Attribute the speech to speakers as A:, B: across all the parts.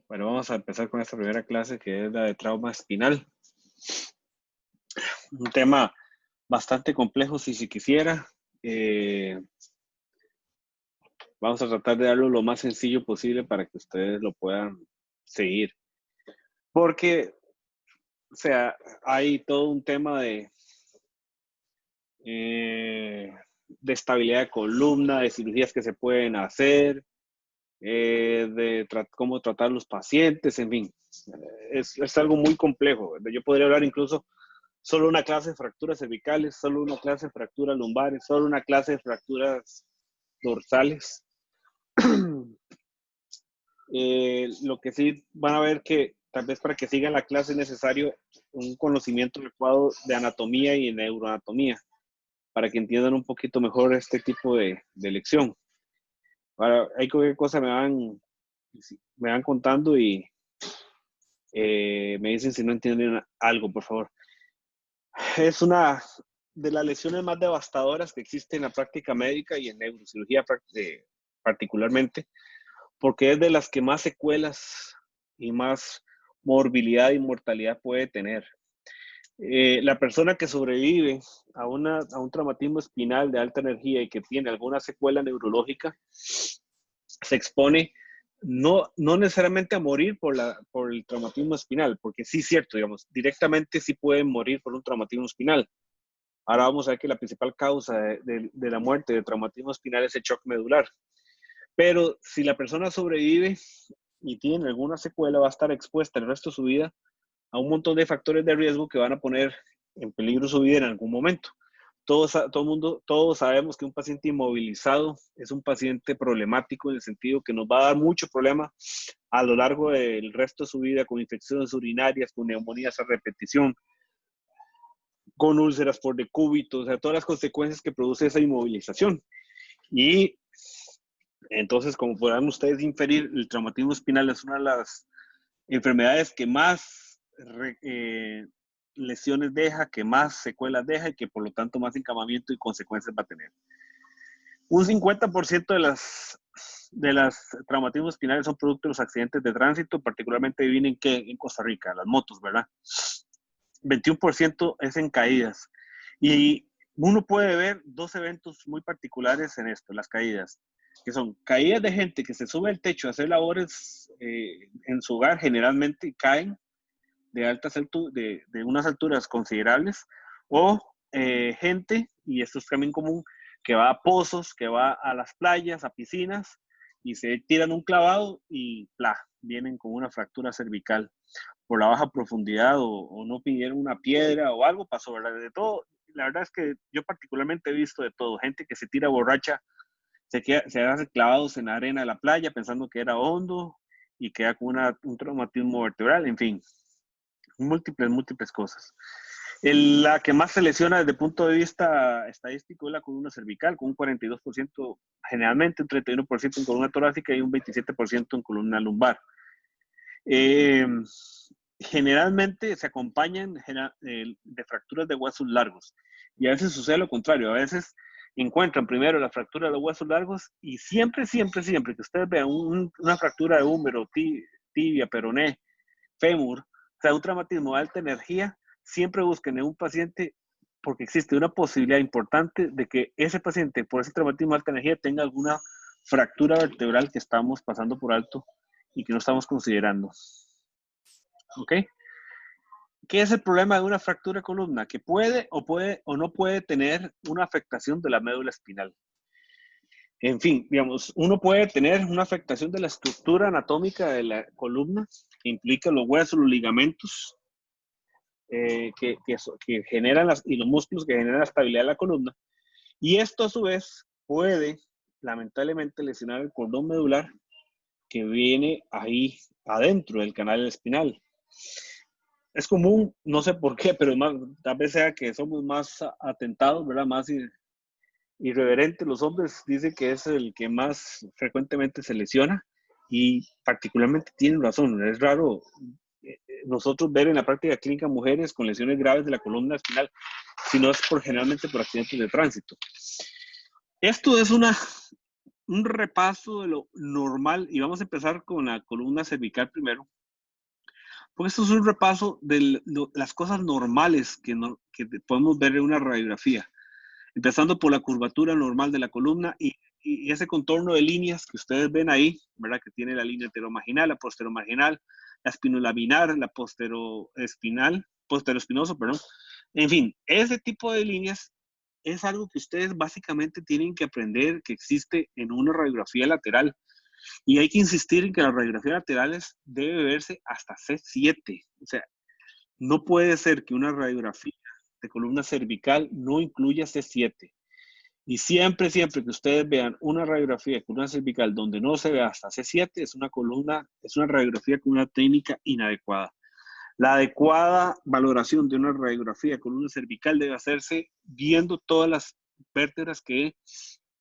A: Bueno, vamos a empezar con esta primera clase que es la de trauma espinal. Un tema bastante complejo si se quisiera. Vamos a tratar de darlo lo más sencillo posible para que ustedes lo puedan seguir. Porque, o sea, hay todo un tema de estabilidad de columna, de cirugías que se pueden hacer, cómo tratar los pacientes, en fin. Es algo muy complejo. Yo podría hablar incluso solo una clase de fracturas cervicales, solo una clase de fracturas lumbares, solo una clase de fracturas dorsales. Lo que sí van a ver que tal vez para que sigan la clase es necesario un conocimiento adecuado de anatomía y neuroanatomía para que entiendan un poquito mejor este tipo de lección. Ahora, hay cualquier cosa me van contando y me dicen si no entienden algo, por favor. Es una de las lesiones más devastadoras que existe en la práctica médica y en neurocirugía particularmente, porque es de las que más secuelas y más morbilidad y mortalidad puede tener. La persona que sobrevive a un traumatismo espinal de alta energía y que tiene alguna secuela neurológica se expone no necesariamente a morir por el traumatismo espinal, porque sí es cierto, digamos, directamente sí pueden morir por un traumatismo espinal. Ahora vamos a ver que la principal causa de la muerte de traumatismo espinal es el shock medular. Pero si la persona sobrevive y tiene alguna secuela, va a estar expuesta el resto de su vida a un montón de factores de riesgo que van a poner en peligro su vida en algún momento. Todos sabemos que un paciente inmovilizado es un paciente problemático en el sentido que nos va a dar mucho problema a lo largo del resto de su vida con infecciones urinarias, con neumonías a repetición, con úlceras por decúbito, o sea, todas las consecuencias que produce esa inmovilización. Y entonces, como podrán ustedes inferir, el traumatismo espinal es una de las enfermedades que más lesiones deja, que más secuelas deja y que por lo tanto más encamamiento y consecuencias va a tener. Un 50% de las traumatismos espinales son producto de los accidentes de tránsito, particularmente vienen en Costa Rica, las motos, ¿verdad? 21% es en caídas. Y uno puede ver dos eventos muy particulares en esto, las caídas, que son caídas de gente que se sube al techo a hacer labores en su hogar, generalmente caen de altas alturas, de unas alturas considerables, o gente, y esto es también común, que va a pozos, que va a las playas, a piscinas, y se tiran un clavado y ¡plá! Vienen con una fractura cervical por la baja profundidad o no pidieron una piedra o algo pasó, ¿verdad? De todo, la verdad es que yo particularmente he visto de todo, gente que se tira borracha, se hace clavados en la arena de la playa pensando que era hondo y queda con un traumatismo vertebral, en fin, múltiples cosas. La que más se lesiona desde el punto de vista estadístico es la columna cervical, con un 42% generalmente, un 31% en columna torácica y un 27% en columna lumbar. Generalmente se acompañan de fracturas de huesos largos y a veces sucede lo contrario, a veces encuentran primero la fractura de los huesos largos y siempre que ustedes vean una fractura de húmero, tibia, peroné, fémur, o sea, un traumatismo de alta energía, siempre busquen en un paciente porque existe una posibilidad importante de que ese paciente por ese traumatismo de alta energía tenga alguna fractura vertebral que estamos pasando por alto y que no estamos considerando. ¿Ok? ¿Qué es el problema de una fractura de columna? Que puede o no puede tener una afectación de la médula espinal. En fin, digamos, uno puede tener una afectación de la estructura anatómica de la columna, que implica los huesos, los ligamentos, que generan y los músculos que generan la estabilidad de la columna. Y esto a su vez puede, lamentablemente, lesionar el cordón medular que viene ahí adentro del canal espinal. Es común, no sé por qué, pero tal vez sea que somos más atentados, ¿verdad? Más irreverentes. Los hombres dicen que es el que más frecuentemente se lesiona y particularmente tienen razón. Es raro nosotros ver en la práctica clínica mujeres con lesiones graves de la columna espinal, sino es generalmente por accidentes de tránsito. Esto es una un repaso de lo normal y vamos a empezar con la columna cervical primero. Porque esto es un repaso de las cosas normales que podemos ver en una radiografía. Empezando por la curvatura normal de la columna y ese contorno de líneas que ustedes ven ahí, ¿verdad? Que tiene la línea anteromarginal, la posteromarginal, la espinolaminar, la posteroespinoso, perdón. En fin, ese tipo de líneas es algo que ustedes básicamente tienen que aprender que existe en una radiografía lateral. Y hay que insistir en que las radiografías laterales debe verse hasta C7. O sea, no puede ser que una radiografía de columna cervical no incluya C7. Y siempre, siempre que ustedes vean una radiografía de columna cervical donde no se ve hasta C7, es una radiografía con una técnica inadecuada. La adecuada valoración de una radiografía de columna cervical debe hacerse viendo todas las vértebras que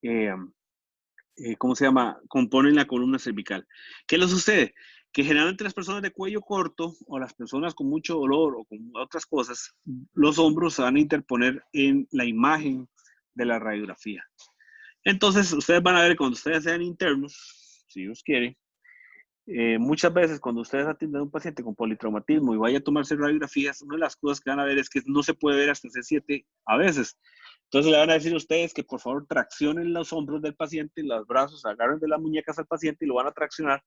A: eh, ¿cómo se llama? Componen la columna cervical. ¿Qué le sucede? Que generalmente las personas de cuello corto o las personas con mucho dolor o con otras cosas, los hombros se van a interponer en la imagen de la radiografía. Entonces, ustedes van a ver cuando ustedes sean internos, si Dios quiere, muchas veces cuando ustedes atienden a un paciente con politraumatismo y vaya a tomarse radiografías, una de las cosas que van a ver es que no se puede ver hasta C7 a veces. Entonces le van a decir a ustedes que por favor traccionen los hombros del paciente, los brazos, agarren de las muñecas al paciente y lo van a traccionar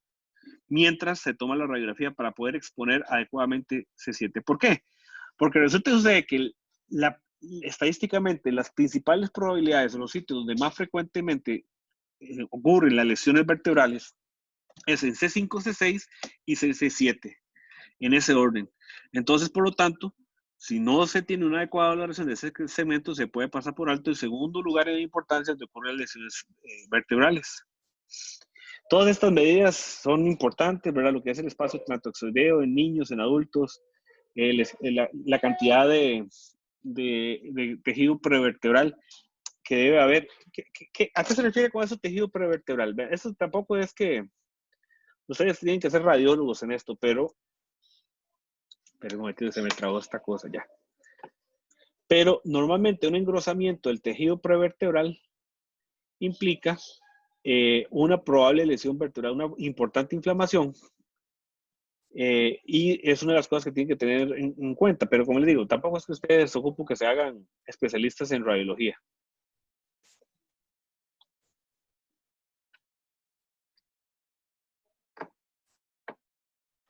A: mientras se toma la radiografía para poder exponer adecuadamente C7. ¿Por qué? Porque resulta que estadísticamente las principales probabilidades de los sitios donde más frecuentemente ocurren las lesiones vertebrales es en C5, C6 y C7, en ese orden. Entonces, por lo tanto, si no se tiene una adecuada valoración de ese segmento, se puede pasar por alto. En segundo lugar, en importancia de ocurrir lesiones vertebrales. Todas estas medidas son importantes, ¿verdad? Lo que es el espacio hematoxoideo en niños, en adultos, la cantidad de tejido prevertebral que debe haber. ¿A qué se refiere con eso tejido prevertebral? Eso tampoco es que ustedes tienen que ser radiólogos en esto, pero un momento, se me trabó esta cosa ya. Pero normalmente un engrosamiento del tejido prevertebral implica una probable lesión vertebral, una importante inflamación, y es una de las cosas que tienen que tener en cuenta. Pero como les digo, tampoco es que ustedes ocupen que se hagan especialistas en radiología.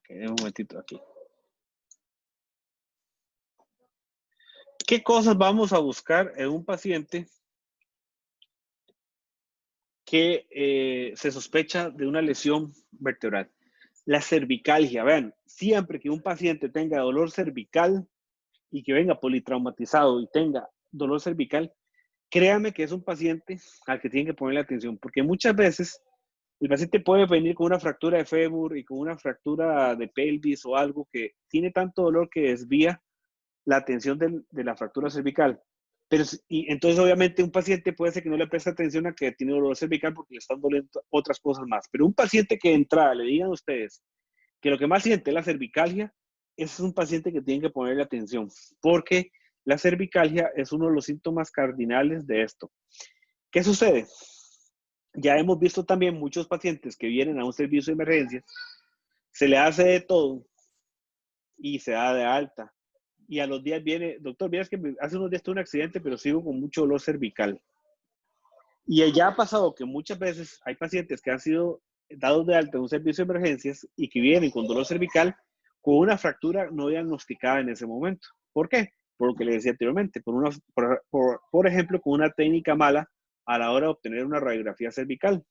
A: Okay, un momentito aquí. ¿Qué cosas vamos a buscar en un paciente que se sospecha de una lesión vertebral? La cervicalgia. Vean, siempre que un paciente tenga dolor cervical y que venga politraumatizado y tenga dolor cervical, créame que es un paciente al que tienen que ponerle atención, porque muchas veces el paciente puede venir con una fractura de fémur y con una fractura de pelvis o algo que tiene tanto dolor que desvía la atención de la fractura cervical. Pero, y entonces, obviamente, un paciente puede ser que no le preste atención a que tiene dolor cervical porque le están doliendo otras cosas más. Pero un paciente que de entrada le digan a ustedes que lo que más siente es la cervicalgia, es un paciente que tiene que ponerle atención, porque la cervicalgia es uno de los síntomas cardinales de esto. ¿Qué sucede? Ya hemos visto también muchos pacientes que vienen a un servicio de emergencias, se le hace de todo y se da de alta. Y a los días viene, doctor, vieras que hace unos días tuve un accidente, pero sigo con mucho dolor cervical. Y ya ha pasado que muchas veces hay pacientes que han sido dados de alta en un servicio de emergencias y que vienen con dolor cervical con una fractura no diagnosticada en ese momento. ¿Por qué? Por lo que le decía anteriormente, por ejemplo, con una técnica mala a la hora de obtener una radiografía cervical.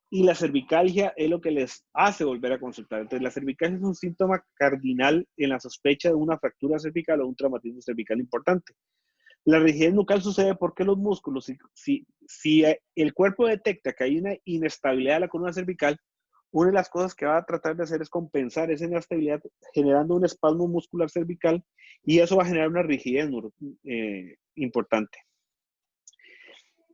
A: Y la cervicalgia es lo que les hace volver a consultar. Entonces, la cervicalgia es un síntoma cardinal en la sospecha de una fractura cervical o un traumatismo cervical importante. La rigidez nucal sucede porque los músculos, si el cuerpo detecta que hay una inestabilidad de la columna cervical, una de las cosas que va a tratar de hacer es compensar esa inestabilidad generando un espasmo muscular cervical y eso va a generar una rigidez importante.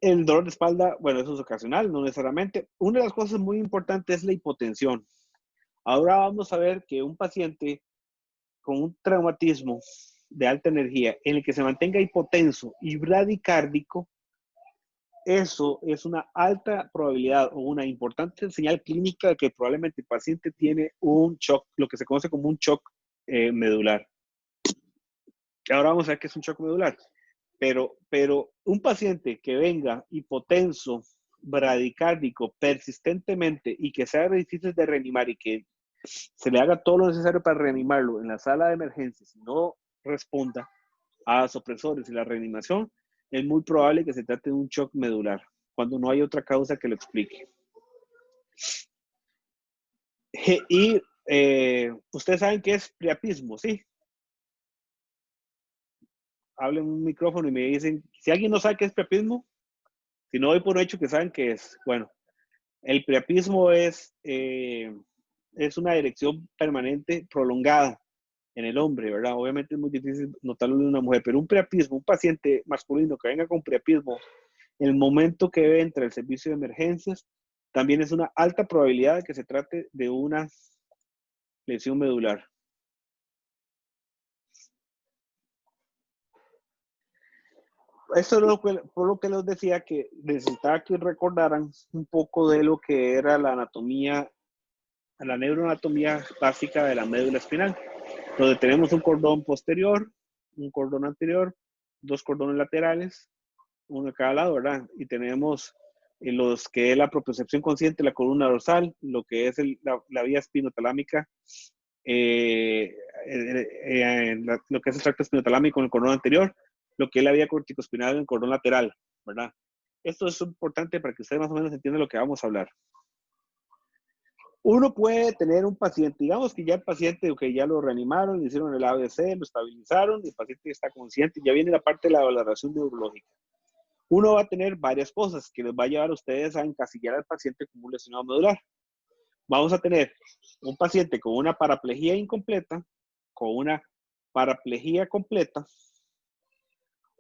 A: El dolor de espalda, bueno, eso es ocasional, no necesariamente. Una de las cosas muy importantes es la hipotensión. Ahora vamos a ver que un paciente con un traumatismo de alta energía en el que se mantenga hipotenso y bradicárdico eso es una alta probabilidad o una importante señal clínica de que probablemente el paciente tiene un shock, lo que se conoce como un shock medular. Ahora vamos a ver qué es un shock medular. Pero un paciente que venga hipotenso, bradicárdico, persistentemente y que sea difícil de reanimar y que se le haga todo lo necesario para reanimarlo en la sala de emergencias y no responda a sopresores y la reanimación, es muy probable que se trate de un shock medular, cuando no hay otra causa que lo explique. Y ustedes saben qué es priapismo, ¿sí? Hablen un micrófono y me dicen, si alguien no sabe qué es priapismo, si no doy por hecho que saben qué es. Bueno, el priapismo es una erección permanente prolongada en el hombre, ¿verdad? Obviamente es muy difícil notarlo en una mujer, pero un priapismo, un paciente masculino que venga con priapismo, en el momento que entra el servicio de emergencias, también es una alta probabilidad de que se trate de una lesión medular. Eso es por lo que les decía que necesitaba que recordaran un poco de lo que era la anatomía, la neuroanatomía básica de la médula espinal, donde tenemos un cordón posterior, un cordón anterior, dos cordones laterales, uno de cada lado, ¿verdad? Y tenemos los que es la propiocepción consciente, la columna dorsal, lo que es la vía espinotalámica, lo que es el tracto espinotalámico en el cordón anterior, lo que es la vía corticoespinal en el cordón lateral, ¿verdad? Esto es importante para que ustedes más o menos entiendan lo que vamos a hablar. Uno puede tener un paciente, digamos que ya el paciente, que ya lo reanimaron, le hicieron el ABC, lo estabilizaron, y el paciente está consciente, ya viene la parte de la valoración neurológica. Uno va a tener varias cosas que les va a llevar a ustedes a encasillar al paciente como un lesionado medular. Vamos a tener un paciente con una paraplegia incompleta, con una paraplegia completa,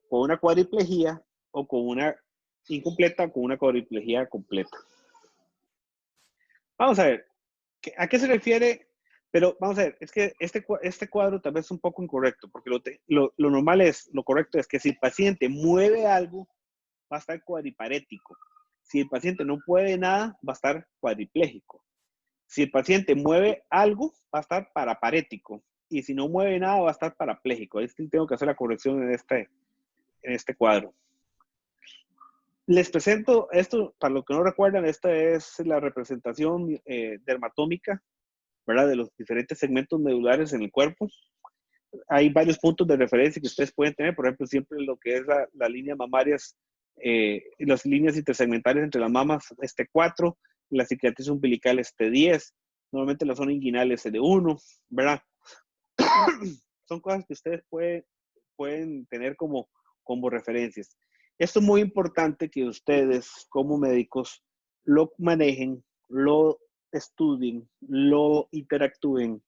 A: con una cuadriplegia o con una incompleta o con una cuadriplegia completa. Vamos a ver, ¿a qué se refiere? Pero vamos a ver, es que este cuadro tal vez es un poco incorrecto, porque lo normal es, lo correcto es que si el paciente mueve algo, va a estar cuadriparético. Si el paciente no puede nada, va a estar cuadripléjico. Si el paciente mueve algo, va a estar paraparético. Y si no mueve nada, va a estar parapléjico. Tengo que hacer la corrección en este cuadro. Les presento esto, para los que no recuerdan, esta es la representación dermatómica, ¿verdad? De los diferentes segmentos medulares en el cuerpo. Hay varios puntos de referencia que ustedes pueden tener, por ejemplo, siempre lo que es la línea mamarias, las líneas intersegmentales entre las mamas, 4, la cicatriz umbilical, 10, normalmente la zona inguinal, de 1, ¿verdad? Son cosas que ustedes pueden tener como referencias. Esto es muy importante que ustedes como médicos lo manejen, lo estudien, lo interactúen,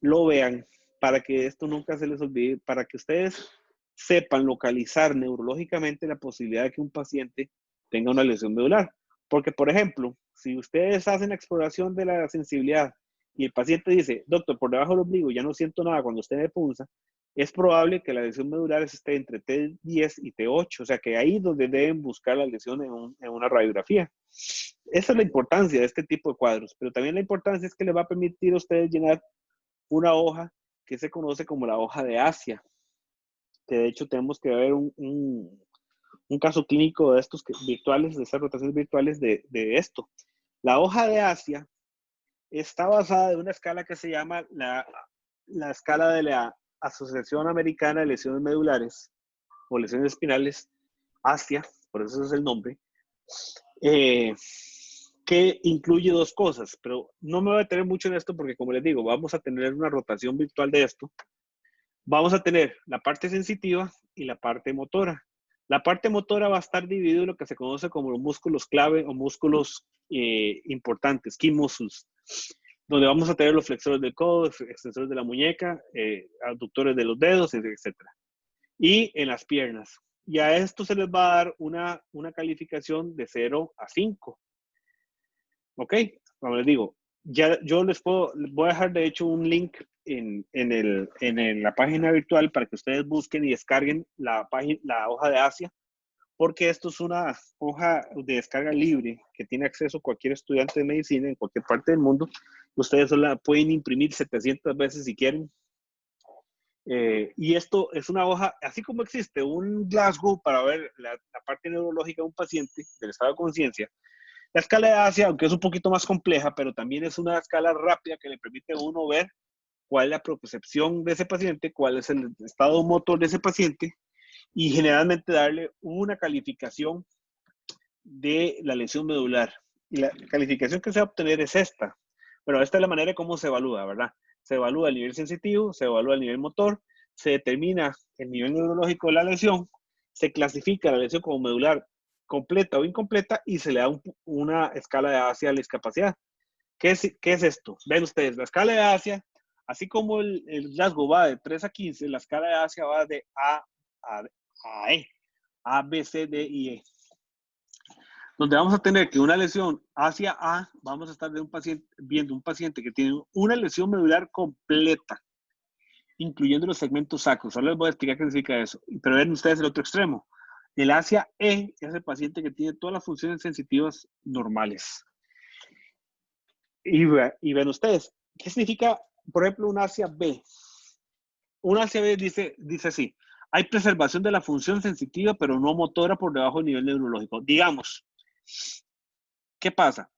A: lo vean, para que esto nunca se les olvide, para que ustedes sepan localizar neurológicamente la posibilidad de que un paciente tenga una lesión medular. Porque, por ejemplo, si ustedes hacen la exploración de la sensibilidad y el paciente dice, doctor, por debajo del ombligo ya no siento nada cuando usted me punza, es probable que la lesión medular esté entre T10 y T8, o sea que ahí es donde deben buscar la lesión en una radiografía. Esa es la importancia de este tipo de cuadros, pero también la importancia es que le va a permitir a ustedes llenar una hoja que se conoce como la hoja de Asia, que de hecho tenemos que ver un caso clínico de estos virtuales, de estas rotaciones virtuales de esto. La hoja de Asia está basada en una escala que se llama la escala de la Asociación Americana de Lesiones Medulares o Lesiones Espinales, Asia, por eso es el nombre, que incluye dos cosas, pero no me voy a detener mucho en esto porque, como les digo, vamos a tener una rotación virtual de esto. Vamos a tener la parte sensitiva y la parte motora. La parte motora va a estar dividida en lo que se conoce como los músculos clave o músculos importantes, key muscles, donde vamos a tener los flexores del codo, extensores de la muñeca, abductores de los dedos, etc. Y en las piernas. Y a esto se les va a dar una calificación de 0 a 5. ¿Ok? Como les digo, ya yo voy a dejar de hecho un link en la página virtual para que ustedes busquen y descarguen la hoja de Asia, porque esto es una hoja de descarga libre que tiene acceso cualquier estudiante de medicina en cualquier parte del mundo. Ustedes la pueden imprimir 700 veces si quieren. Y esto es una hoja, así como existe un Glasgow para ver la parte neurológica de un paciente, del estado de conciencia. La escala de Asia, aunque es un poquito más compleja, pero también es una escala rápida que le permite a uno ver cuál es la percepción de ese paciente, cuál es el estado motor de ese paciente y generalmente darle una calificación de la lesión medular. Y la calificación que se va a obtener es esta. Bueno, esta es la manera como se evalúa, ¿verdad? Se evalúa el nivel sensitivo, se evalúa el nivel motor, se determina el nivel neurológico de la lesión, se clasifica la lesión como medular completa o incompleta y se le da una escala de Asia a la discapacidad. ¿Qué es esto? Ven ustedes, la escala de Asia, así como el Glasgow va de 3 a 15, la escala de Asia va de a E, A, B, C, D y E. Donde vamos a tener que una lesión hacia A, vamos a estar viendo un paciente que tiene una lesión medular completa, incluyendo los segmentos sacros. Ahora les voy a explicar qué significa eso. Pero ven ustedes el otro extremo. El hacia E es el paciente que tiene todas las funciones sensitivas normales. Y ven ustedes, ¿qué significa, por ejemplo, un hacia B? Un hacia B dice así, hay preservación de la función sensitiva, pero no motora por debajo del nivel neurológico. Digamos, ¿qué pasa?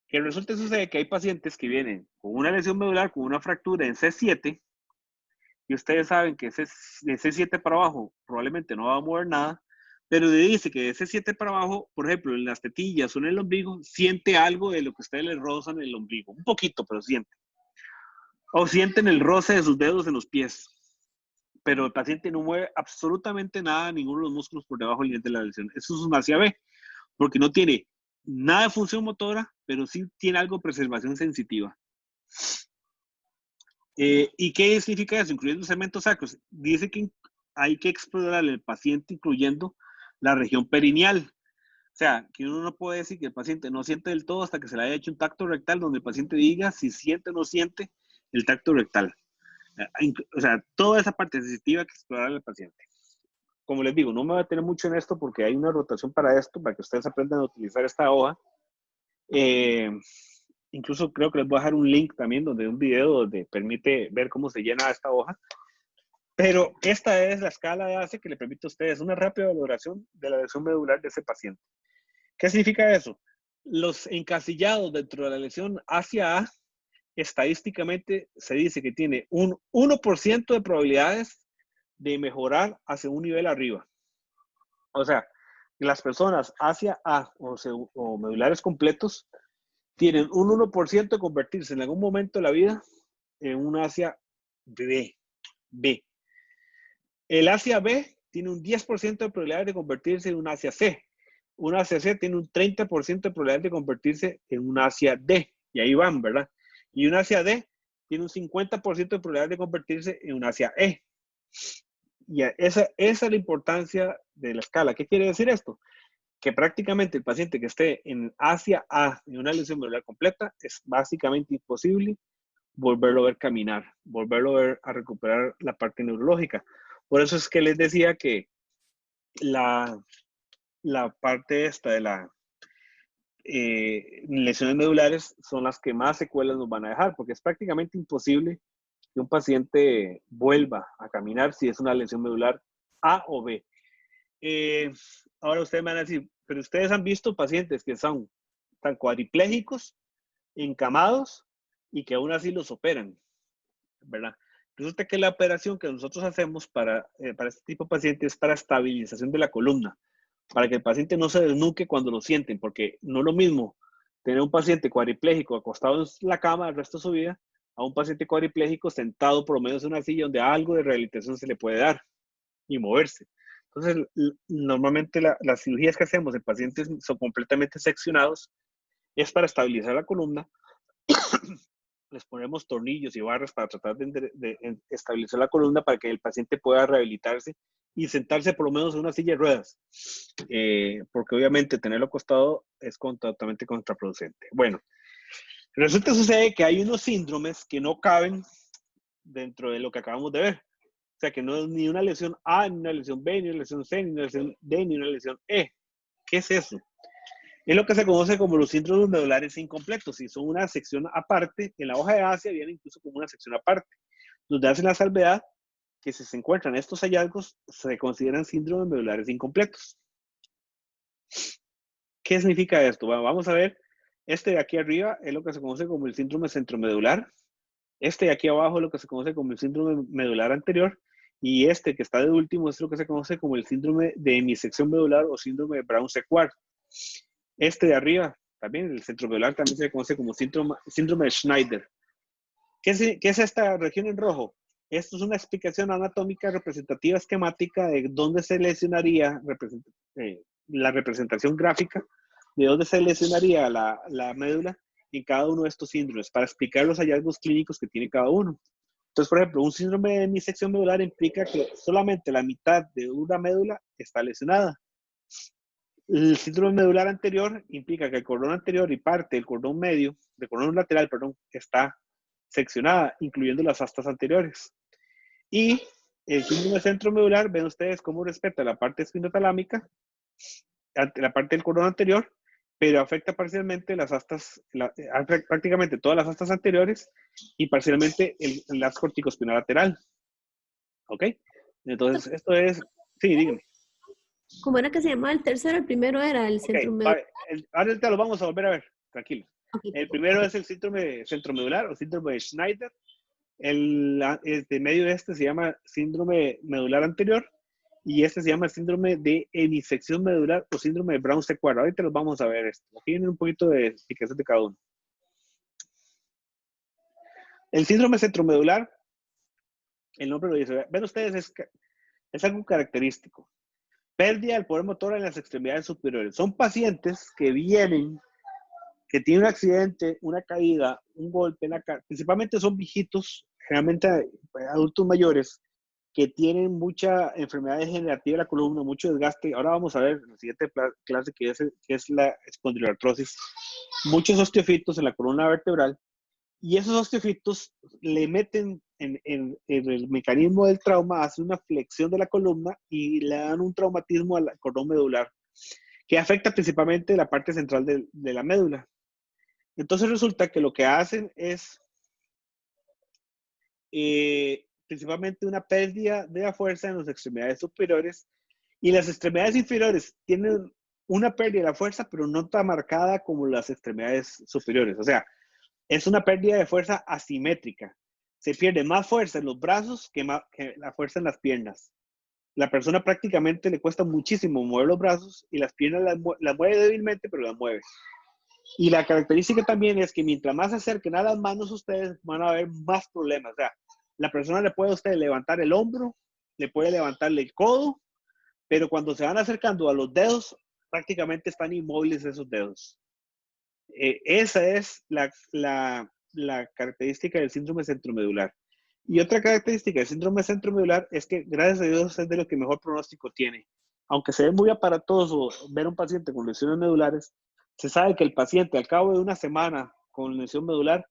A: Que resulta sucede que hay pacientes que vienen con una lesión medular, con una fractura en C7, y ustedes saben que de C7 para abajo probablemente no va a mover nada, pero dice que de C7 para abajo, por ejemplo, en las tetillas o en el ombligo, siente algo de lo que ustedes le rozan en el ombligo, un poquito, pero siente. O sienten el roce de sus dedos en los pies, pero el paciente no mueve absolutamente nada, ninguno de los músculos por debajo del nivel de la lesión. Eso es un hacia B, porque no tiene nada de función motora, pero sí tiene algo de preservación sensitiva. ¿Y qué significa eso? Incluyendo los segmentos sacros. Dice que hay que explorar al paciente incluyendo la región perineal. O sea, que uno no puede decir que el paciente no siente del todo hasta que se le haya hecho un tacto rectal donde el paciente diga si siente o no siente el tacto rectal. O sea, toda esa parte sensitiva hay que explorar al paciente. Como les digo, no me voy a tener mucho en esto porque hay una rotación para esto, para que ustedes aprendan a utilizar esta hoja. Incluso creo que les voy a dejar un link también donde un video donde permite ver cómo se llena esta hoja. Pero esta es la escala de ACE que le permite a ustedes una rápida valoración de la lesión medular de ese paciente. ¿Qué significa eso? Los encasillados dentro de la lesión hacia A, estadísticamente se dice que tiene un 1% de probabilidades de mejorar hacia un nivel arriba. O sea, las personas hacia A o medulares completos tienen un 1% de convertirse en algún momento de la vida en un hacia B. El hacia B tiene un 10% de probabilidad de convertirse en un hacia C. Un hacia C tiene un 30% de probabilidad de convertirse en un hacia D. Y ahí van, ¿verdad? Y un hacia D tiene un 50% de probabilidad de convertirse en un hacia E. Y esa es la importancia de la escala. ¿Qué quiere decir esto? Que prácticamente el paciente que esté en hacia A en una lesión medular completa es básicamente imposible volverlo a ver caminar, volverlo a ver a recuperar la parte neurológica. Por eso es que les decía que la parte esta de la lesiones medulares son las que más secuelas nos van a dejar, porque es prácticamente imposible que un paciente vuelva a caminar si es una lesión medular A o B. Ahora ustedes me van a decir, pero ustedes han visto pacientes que son tan cuadriplégicos, encamados y que aún así los operan, ¿verdad? Resulta que la operación que nosotros hacemos para este tipo de pacientes es para estabilización de la columna, para que el paciente no se desnuque cuando lo sienten, porque no es lo mismo tener un paciente cuadripléjico acostado en la cama el resto de su vida a un paciente cuadripléjico sentado por lo menos en una silla donde algo de rehabilitación se le puede dar y moverse. Entonces, normalmente las cirugías que hacemos en pacientes son completamente seccionados, es para estabilizar la columna. Les ponemos tornillos y barras para tratar de estabilizar la columna para que el paciente pueda rehabilitarse y sentarse por lo menos en una silla de ruedas, porque obviamente tenerlo acostado es totalmente contraproducente. Bueno, sucede que hay unos síndromes que no caben dentro de lo que acabamos de ver. sea que no es ni una lesión A, ni una lesión B, ni una lesión C, ni una lesión D, ni una lesión E. ¿Qué es eso? Es lo que se conoce como los síndromes medulares incompletos y son una sección aparte. En la hoja de Asia viene incluso como una sección aparte, donde hacen la salvedad que si se encuentran estos hallazgos, se consideran síndromes medulares incompletos. ¿Qué significa esto? Bueno, vamos a ver, este de aquí arriba es lo que se conoce como el síndrome centromedular, este de aquí abajo es lo que se conoce como el síndrome medular anterior, y este que está de último es lo que se conoce como el síndrome de hemisección medular o síndrome de Brown-Séquard. Este de arriba, también el centromedular, también se conoce como síndrome de Schneider. ¿Qué es esta región en rojo? Esto es una explicación anatómica representativa esquemática de dónde se lesionaría la representación gráfica, de dónde se lesionaría la médula en cada uno de estos síndromes, para explicar los hallazgos clínicos que tiene cada uno. Entonces, por ejemplo, un síndrome de hemisección medular implica que solamente la mitad de una médula está lesionada. El síndrome medular anterior implica que el cordón anterior y parte del cordón medio, del cordón lateral, perdón, está seccionada, incluyendo las astas anteriores. Y el síndrome centromedular, ven ustedes cómo respeta la parte espinotalámica, la parte del cordón anterior, pero afecta parcialmente las astas, prácticamente todas las astas anteriores y parcialmente el as corticoespinal lateral. ¿Ok? Entonces, esto es, sí, dígame.
B: ¿Cómo era que se llamaba el tercero? El primero era el centromedular.
A: Ahorita lo vamos a volver a ver, tranquilo.
B: Okay,
A: El primero es el síndrome centromedular o síndrome de Schneider. El de medio de este se llama síndrome medular anterior y este se llama síndrome de hemisección medular o síndrome de Brown-Séquard. Ahorita los vamos a ver esto. Aquí viene un poquito de explicación de cada uno. El síndrome centromedular, el nombre lo dice. Ven ustedes, es algo característico. Pérdida del poder motor en las extremidades superiores. Son pacientes que vienen, que tienen un accidente, una caída, un golpe en la cara. Principalmente son viejitos, generalmente adultos mayores, que tienen mucha enfermedad degenerativa de la columna, mucho desgaste. Ahora vamos a ver en la siguiente clase que es la espondiloartrosis. Muchos osteofitos en la columna vertebral. Y esos osteofitos le meten en el mecanismo del trauma, hace una flexión de la columna y le dan un traumatismo al cordón medular, que afecta principalmente la parte central de la médula. Entonces resulta que lo que hacen es principalmente una pérdida de la fuerza en las extremidades superiores, y las extremidades inferiores tienen una pérdida de la fuerza, pero no tan marcada como las extremidades superiores. O sea, es una pérdida de fuerza asimétrica. Se pierde más fuerza en los brazos que la fuerza en las piernas. La persona prácticamente le cuesta muchísimo mover los brazos y las piernas las mueve débilmente, pero las mueve. Y la característica también es que mientras más se acerquen a las manos, ustedes van a ver más problemas. O sea, la persona le puede a usted levantar el hombro, le puede levantarle el codo, pero cuando se van acercando a los dedos, prácticamente están inmóviles esos dedos. Esa es la característica del síndrome centromedular. Y otra característica del síndrome centromedular es que, gracias a Dios, es de lo que mejor pronóstico tiene. Aunque se ve muy aparatoso ver a un paciente con lesiones medulares, se sabe que el paciente al cabo de una semana con lesión medular,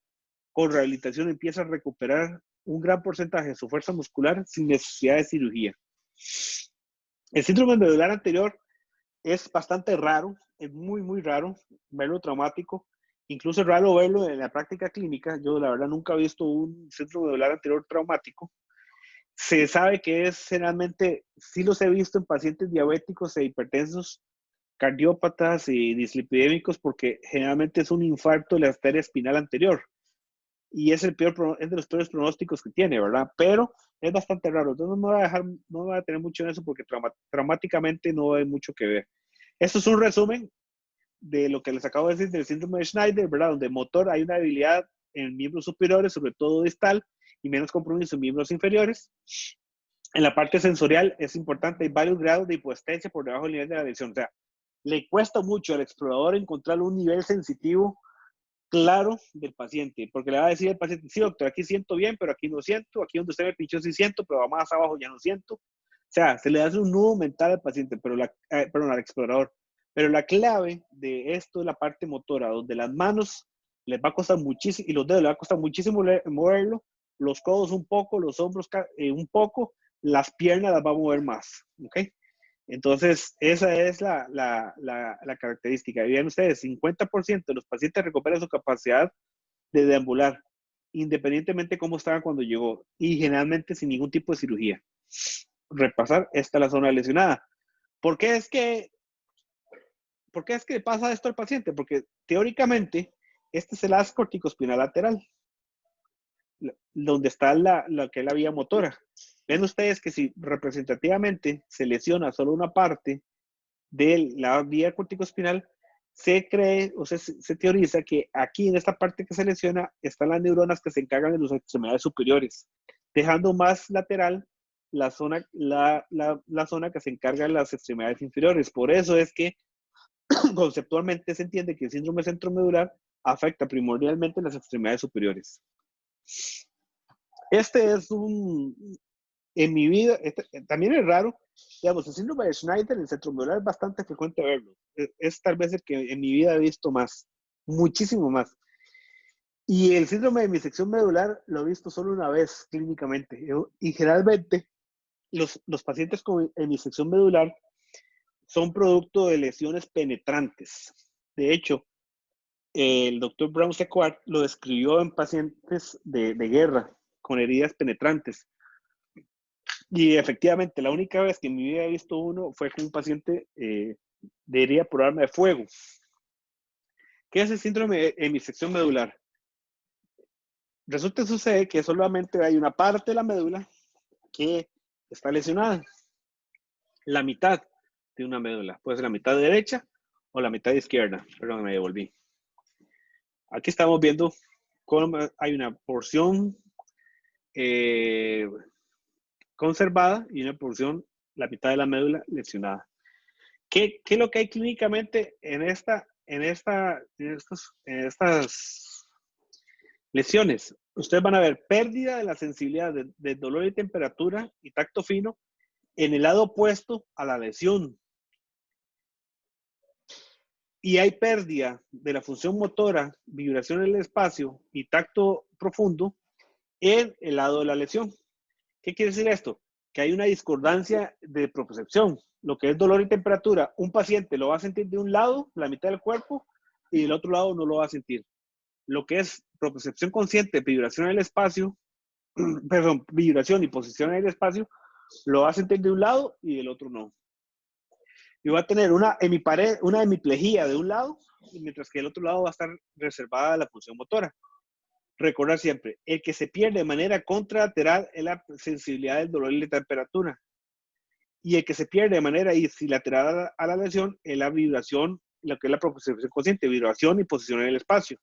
A: con rehabilitación empieza a recuperar un gran porcentaje de su fuerza muscular sin necesidad de cirugía. El síndrome medular anterior es bastante raro, es muy, muy raro verlo traumático. Incluso es raro verlo en la práctica clínica. Yo, la verdad, nunca he visto un síndrome medular anterior traumático. Se sabe que es generalmente, sí los he visto en pacientes diabéticos e hipertensos, cardiópatas y dislipidémicos, porque generalmente es un infarto de la arteria espinal anterior. Y es es de los peores pronósticos que tiene, ¿verdad? Pero es bastante raro. Entonces no me voy a tener mucho en eso porque traumáticamente no hay mucho que ver. Esto es un resumen de lo que les acabo de decir del síndrome de Schneider, ¿verdad? Donde motor hay una debilidad en miembros superiores, sobre todo distal, y menos compromiso en miembros inferiores. En la parte sensorial es importante, hay varios grados de hipoestesia por debajo del nivel de la lesión. O sea, le cuesta mucho al explorador encontrar un nivel sensitivo claro del paciente, porque le va a decir al paciente, sí, doctor, aquí siento bien, pero aquí no siento, aquí donde usted me pinchó sí siento, pero más abajo ya no siento. O sea, se le hace un nudo mental al paciente, perdón, al explorador. Pero la clave de esto es la parte motora, donde las manos les va a costar muchísimo, y los dedos les va a costar muchísimo moverlo, los codos un poco, los hombros un poco, las piernas las va a mover más, ¿ok? Entonces, esa es la característica. Y vean ustedes, 50% de los pacientes recuperan su capacidad de deambular, independientemente de cómo estaban cuando llegó, y generalmente sin ningún tipo de cirugía. Repasar, esta es la zona lesionada. ¿Por qué es que pasa esto al paciente? Porque teóricamente, este es el haz corticoespinal lateral, donde está lo que es la vía motora. Ven ustedes que si representativamente se lesiona solo una parte de la vía corticoespinal, se cree o se teoriza que aquí en esta parte que se lesiona están las neuronas que se encargan de las extremidades superiores, dejando más lateral la zona que se encarga de las extremidades inferiores. Por eso es que conceptualmente se entiende que el síndrome centromedular afecta primordialmente las extremidades superiores. Este es en mi vida, también es raro, digamos, el síndrome de Schneider, el centromedular, es bastante frecuente verlo. Es tal vez el que en mi vida he visto más, muchísimo más. Y el síndrome de hemisección medular lo he visto solo una vez clínicamente. Y generalmente los pacientes con hemisección medular son producto de lesiones penetrantes. De hecho, el doctor Brown Sequard lo describió en pacientes de guerra con heridas penetrantes. Y efectivamente, la única vez que en mi vida he visto uno fue con un paciente de herida por arma de fuego. ¿Qué es el síndrome de hemisección medular? Resulta que sucede que solamente hay una parte de la médula que está lesionada. La mitad de una médula. Puede ser la mitad derecha o la mitad izquierda. Perdón, me devolví. Aquí estamos viendo cómo hay una porción conservada y una porción, la mitad de la médula lesionada. ¿Qué es lo que hay clínicamente en estas lesiones? Ustedes van a ver pérdida de la sensibilidad de dolor y temperatura y tacto fino en el lado opuesto a la lesión. Y hay pérdida de la función motora, vibración en el espacio y tacto profundo en el lado de la lesión. ¿Qué quiere decir esto? Que hay una discordancia de propiocepción. Lo que es dolor y temperatura, un paciente lo va a sentir de un lado, la mitad del cuerpo, y del otro lado no lo va a sentir. Lo que es propiocepción consciente, vibración en el espacio, perdón, vibración y posición en el espacio, lo va a sentir de un lado y del otro no. Y va a tener una hemiplegia de un lado, mientras que del otro lado va a estar reservada la función motora. Recordar siempre, el que se pierde de manera contralateral es la sensibilidad del dolor y la temperatura. Y el que se pierde de manera ipsilateral a la lesión es la vibración, lo que es la propiocepción consciente, vibración y posición en el espacio.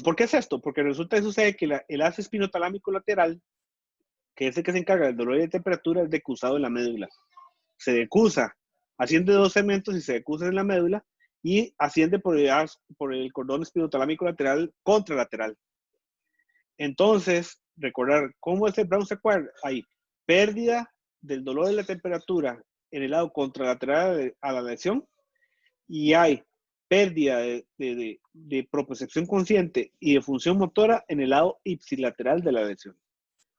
A: ¿Por qué es esto? Porque resulta que sucede que el haz espinotalámico lateral, que es el que se encarga del dolor y de temperatura, es decusado en la médula. Se decusa, asciende dos segmentos y se decusa en la médula y asciende por el cordón espinotalámico lateral contralateral. Entonces, recordar cómo es el Brown Sequard. Hay pérdida del dolor y la temperatura en el lado contralateral a la lesión y hay pérdida de propiocepción consciente y de función motora en el lado ipsilateral de la lesión.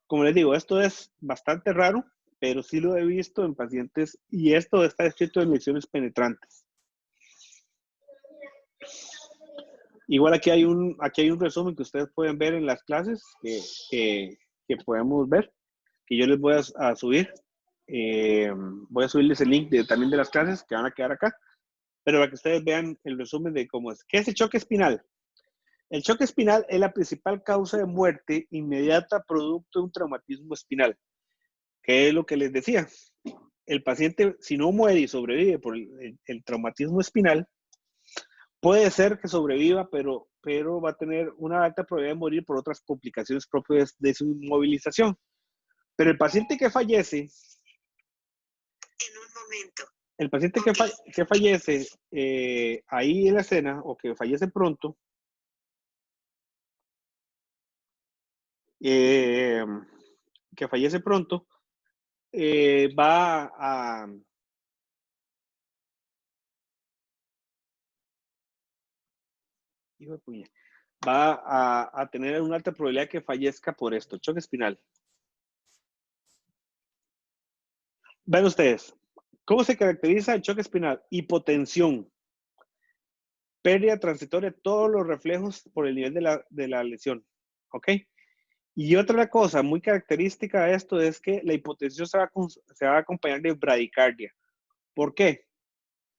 A: Como les digo, esto es bastante raro, pero sí lo he visto en pacientes y esto está escrito en lesiones penetrantes. Igual aquí hay un resumen que ustedes pueden ver en las clases que podemos ver, que yo les voy a subir. Voy a subirles el link también de las clases que van a quedar acá, pero para que ustedes vean el resumen de cómo es. ¿Qué es el choque espinal? El choque espinal es la principal causa de muerte inmediata producto de un traumatismo espinal, que es lo que les decía. El paciente, si no muere y sobrevive por el traumatismo espinal, puede ser que sobreviva, pero va a tener una alta probabilidad de morir por otras complicaciones propias de su inmovilización. Pero el paciente que fallece, en un momento, el paciente que fallece ahí en la escena o que fallece pronto, va a tener una alta probabilidad que fallezca por esto, choque espinal. Vean ustedes, ¿cómo se caracteriza el choque espinal? Hipotensión, pérdida transitoria de todos los reflejos por el nivel de la lesión. ¿Ok? Y otra cosa muy característica de esto es que la hipotensión se va a acompañar de bradicardia. ¿Por qué?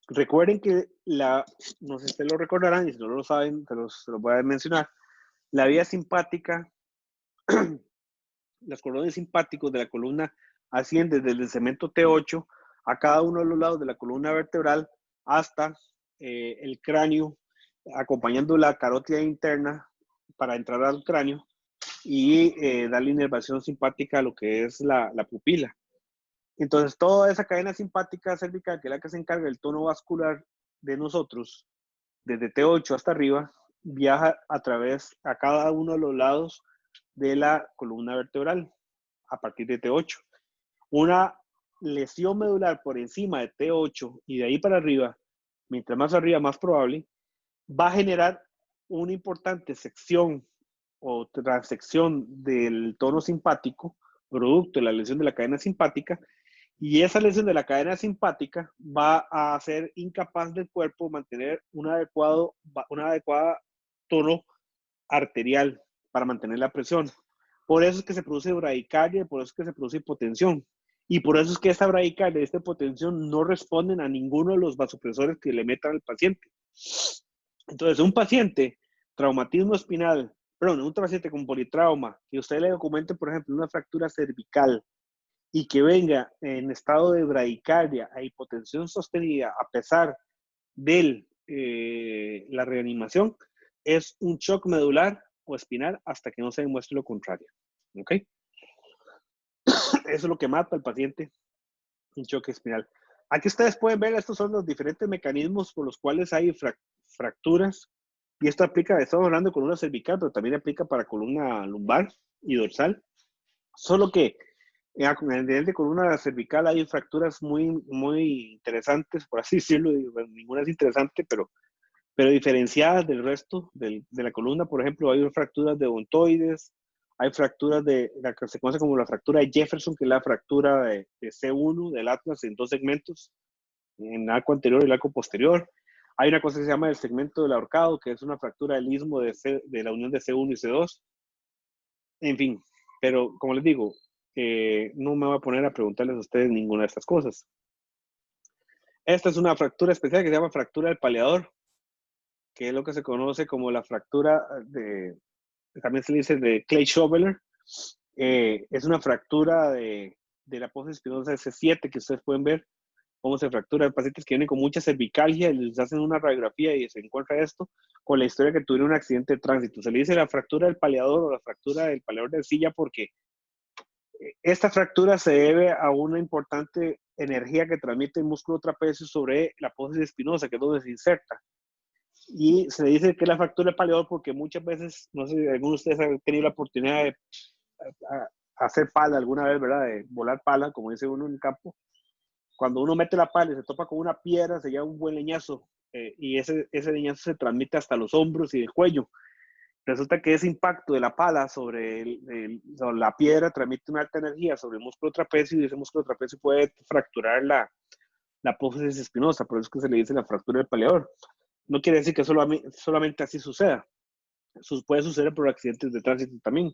A: Recuerden que no sé si ustedes lo recordarán, y si no lo saben, se los voy a mencionar. La vía simpática, los cordones simpáticos de la columna ascienden desde el segmento T8 a cada uno de los lados de la columna vertebral hasta el cráneo, acompañando la carótida interna para entrar al cráneo y darle inervación simpática a lo que es la pupila. Entonces, toda esa cadena simpática cervical, que es la que se encarga del tono vascular de nosotros, desde T8 hasta arriba, viaja a cada uno de los lados de la columna vertebral a partir de T8. Una lesión medular por encima de T8 y de ahí para arriba, mientras más arriba, más probable, va a generar una importante sección o transección del tono simpático, producto de la lesión de la cadena simpática, y esa lesión de la cadena simpática va a hacer incapaz del cuerpo mantener una adecuada tono arterial para mantener la presión. Por eso es que se produce bradicardia, por eso es que se produce hipotensión. Y por eso es que esta bradicardia y esta hipotensión no responden a ninguno de los vasopresores que le metan al paciente. Entonces, un paciente, traumatismo espinal, perdón, un paciente con politrauma, que usted le documente, por ejemplo, una fractura cervical, y que venga en estado de bradicardia a hipotensión sostenida a pesar de la reanimación, es un shock medular o espinal hasta que no se demuestre lo contrario. ¿Ok? Eso es lo que mata al paciente, un choque espinal. Aquí ustedes pueden ver, estos son los diferentes mecanismos por los cuales hay fracturas. Y esto aplica, estamos hablando de columna cervical, pero también aplica para columna lumbar y dorsal. Solo que en el nivel de columna cervical hay fracturas muy interesantes, por así decirlo. Ninguna es interesante, pero diferenciadas del resto de la columna. Por ejemplo, hay fracturas de odontoides, hay fracturas de la que se conoce como la fractura de Jefferson, que es la fractura de C1 del atlas en dos segmentos, en el arco anterior y el arco posterior. Hay una cosa que se llama el segmento del ahorcado, que es una fractura del istmo de la unión de C1 y C2. En fin, pero como les digo, no me voy a poner a preguntarles a ustedes ninguna de estas cosas. Esta es una fractura especial que se llama fractura del paleador, que es lo que se conoce como la fractura también se le dice de Clay-Schobeler. Es una fractura de la apófisis espinosa S7 que ustedes pueden ver cómo se fractura. Hay pacientes que vienen con mucha cervicalgia y les hacen una radiografía y se encuentra esto con la historia que tuvieron un accidente de tránsito. Se le dice la fractura del paleador o la fractura del paleador de silla porque esta fractura se debe a una importante energía que transmite el músculo trapecio sobre la apófisis espinosa, que es donde se inserta. Y se dice que es la fractura del paleador porque muchas veces, no sé si alguno de ustedes ha tenido la oportunidad de hacer pala alguna vez, ¿verdad? De volar pala, como dice uno en el campo. Cuando uno mete la pala y se topa con una piedra, se lleva un buen leñazo y ese leñazo se transmite hasta los hombros y el cuello. Resulta que ese impacto de la pala sobre la piedra transmite una alta energía sobre el músculo trapecio y ese músculo trapecio puede fracturar la apófisis espinosa, por eso es que se le dice la fractura del paleador. No quiere decir que solamente así suceda. Puede suceder por accidentes de tránsito también.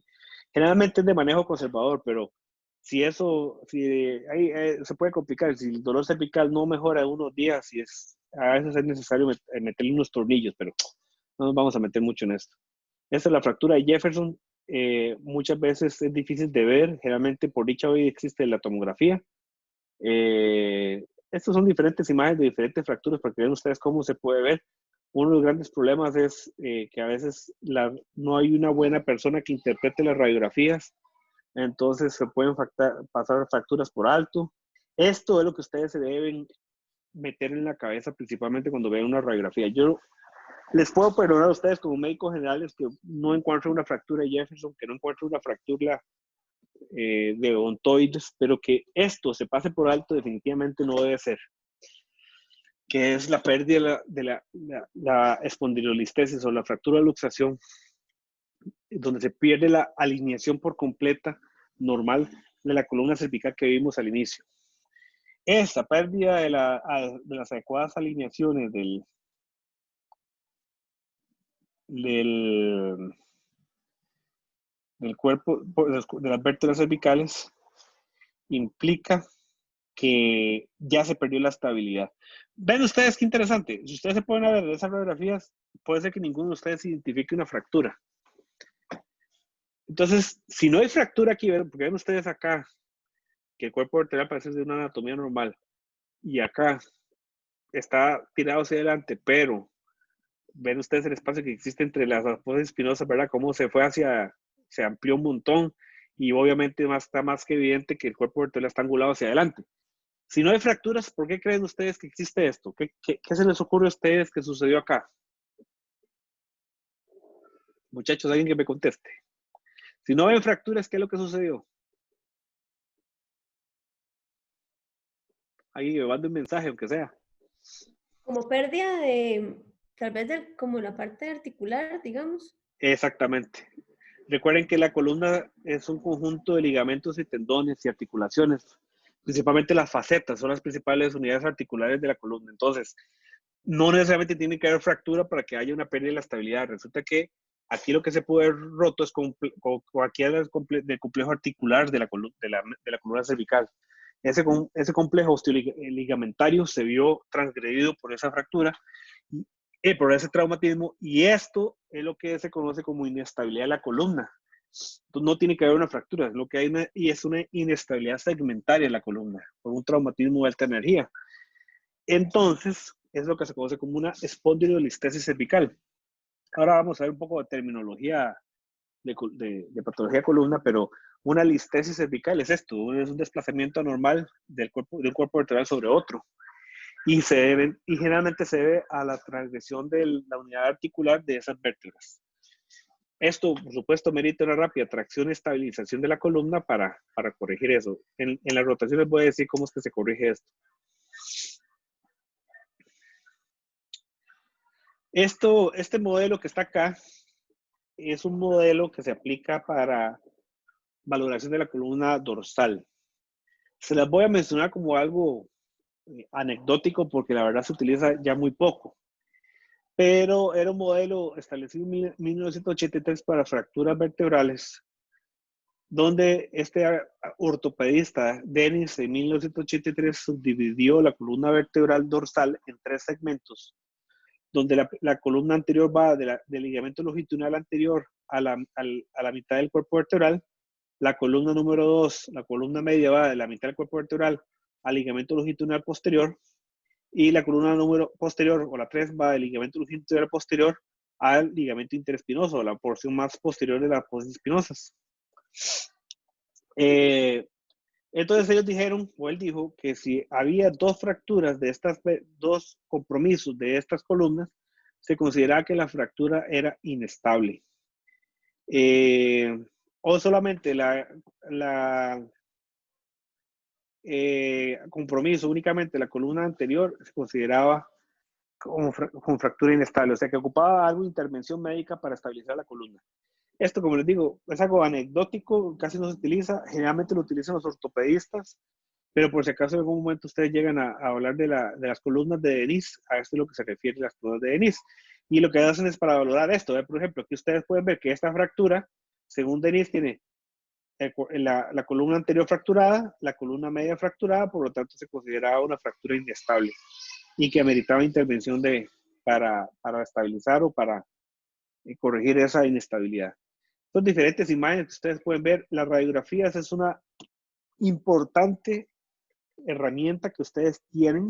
A: Generalmente es de manejo conservador, pero si se puede complicar. Si el dolor cervical no mejora en unos días, a veces es necesario meterle unos tornillos, pero no nos vamos a meter mucho en esto. Esta es la fractura de Jefferson. Muchas veces es difícil de ver. Generalmente por dicha hoy existe la tomografía. Estas son diferentes imágenes de diferentes fracturas para que vean ustedes cómo se puede ver. Uno de los grandes problemas es que a veces no hay una buena persona que interprete las radiografías, entonces se pueden pasar fracturas por alto. Esto es lo que ustedes se deben meter en la cabeza principalmente cuando vean una radiografía. Yo les puedo perdonar a ustedes como médicos generales que no encuentren una fractura de Jefferson, que no encuentren una fractura de odontoides, pero que esto se pase por alto definitivamente no debe ser, que es la pérdida de la espondilolistesis o la fractura de luxación, donde se pierde la alineación por completa normal de la columna cervical que vimos al inicio. Esta pérdida de las adecuadas alineaciones del cuerpo, de las vértebras cervicales, implica que ya se perdió la estabilidad. Ven ustedes qué interesante. Si ustedes se ponen a ver esas radiografías, puede ser que ninguno de ustedes identifique una fractura. Entonces, si no hay fractura aquí, porque ven ustedes acá que el cuerpo vertebral parece de una anatomía normal y acá está tirado hacia adelante, pero ven ustedes el espacio que existe entre las fosas espinosas, ¿verdad? Cómo se amplió un montón y obviamente está más que evidente que el cuerpo vertebral está angulado hacia adelante. Si no hay fracturas, ¿por qué creen ustedes que existe esto? ¿Qué se les ocurre a ustedes que sucedió acá? Muchachos, alguien que me conteste. Si no ven fracturas, ¿qué es lo que sucedió? Ahí me manda un mensaje, aunque sea.
B: Como pérdida de, tal vez como la parte articular, digamos.
A: Exactamente. Recuerden que la columna es un conjunto de ligamentos y tendones y articulaciones. Principalmente las facetas son las principales unidades articulares de la columna. Entonces, no necesariamente tiene que haber fractura para que haya una pérdida de la estabilidad. Resulta que aquí lo que se puede ver roto es cualquiera del complejo articular de la columna cervical. Ese complejo osteoligamentario se vio transgredido por esa fractura, por ese traumatismo, y esto es lo que se conoce como inestabilidad de la columna. Entonces, no tiene que haber una fractura, lo que hay es una inestabilidad segmentaria en la columna, por un traumatismo de alta energía. Entonces, es lo que se conoce como una espondilolistesis cervical. Ahora vamos a ver un poco de terminología de patología de columna, pero una listesis cervical es esto, es un desplazamiento anormal de un cuerpo vertebral sobre otro. Y generalmente se debe a la transgresión de la unidad articular de esas vértebras. Esto, por supuesto, merita una rápida tracción y estabilización de la columna para corregir eso. En la rotación les voy a decir cómo es que se corrige esto. Este modelo que está acá es un modelo que se aplica para valoración de la columna dorsal. Se las voy a mencionar como algo anecdótico porque la verdad se utiliza ya muy poco. Pero era un modelo establecido en 1983 para fracturas vertebrales, donde este ortopedista, Dennis, en 1983 subdividió la columna vertebral dorsal en 3 segmentos, donde la columna anterior va del ligamento longitudinal anterior a la mitad del cuerpo vertebral. La columna número 2, la columna media, va de la mitad del cuerpo vertebral al ligamento longitudinal posterior. Y la columna número posterior, o la 3, va del ligamento longitudinal posterior al ligamento interespinoso, la porción más posterior de las fosas espinosas. Entonces ellos dijeron, o él dijo, que si había 2 fracturas de estas, 2 compromisos de estas columnas, se consideraba que la fractura era inestable. O solamente compromiso únicamente la columna anterior se consideraba con fractura inestable, o sea que ocupaba algo de intervención médica para estabilizar la columna. Esto, como les digo, es algo anecdótico, casi no se utiliza, generalmente lo utilizan los ortopedistas, pero por si acaso en algún momento ustedes llegan a hablar de las columnas de Denis, a esto es lo que se refiere las columnas de Denis. Y lo que hacen es para valorar esto, por ejemplo, aquí ustedes pueden ver que esta fractura, según Denis, tiene la columna anterior fracturada, la columna media fracturada, por lo tanto se consideraba una fractura inestable y que ameritaba intervención para estabilizar o para corregir esa inestabilidad. Son diferentes imágenes que ustedes pueden ver. Las radiografías es una importante herramienta que ustedes tienen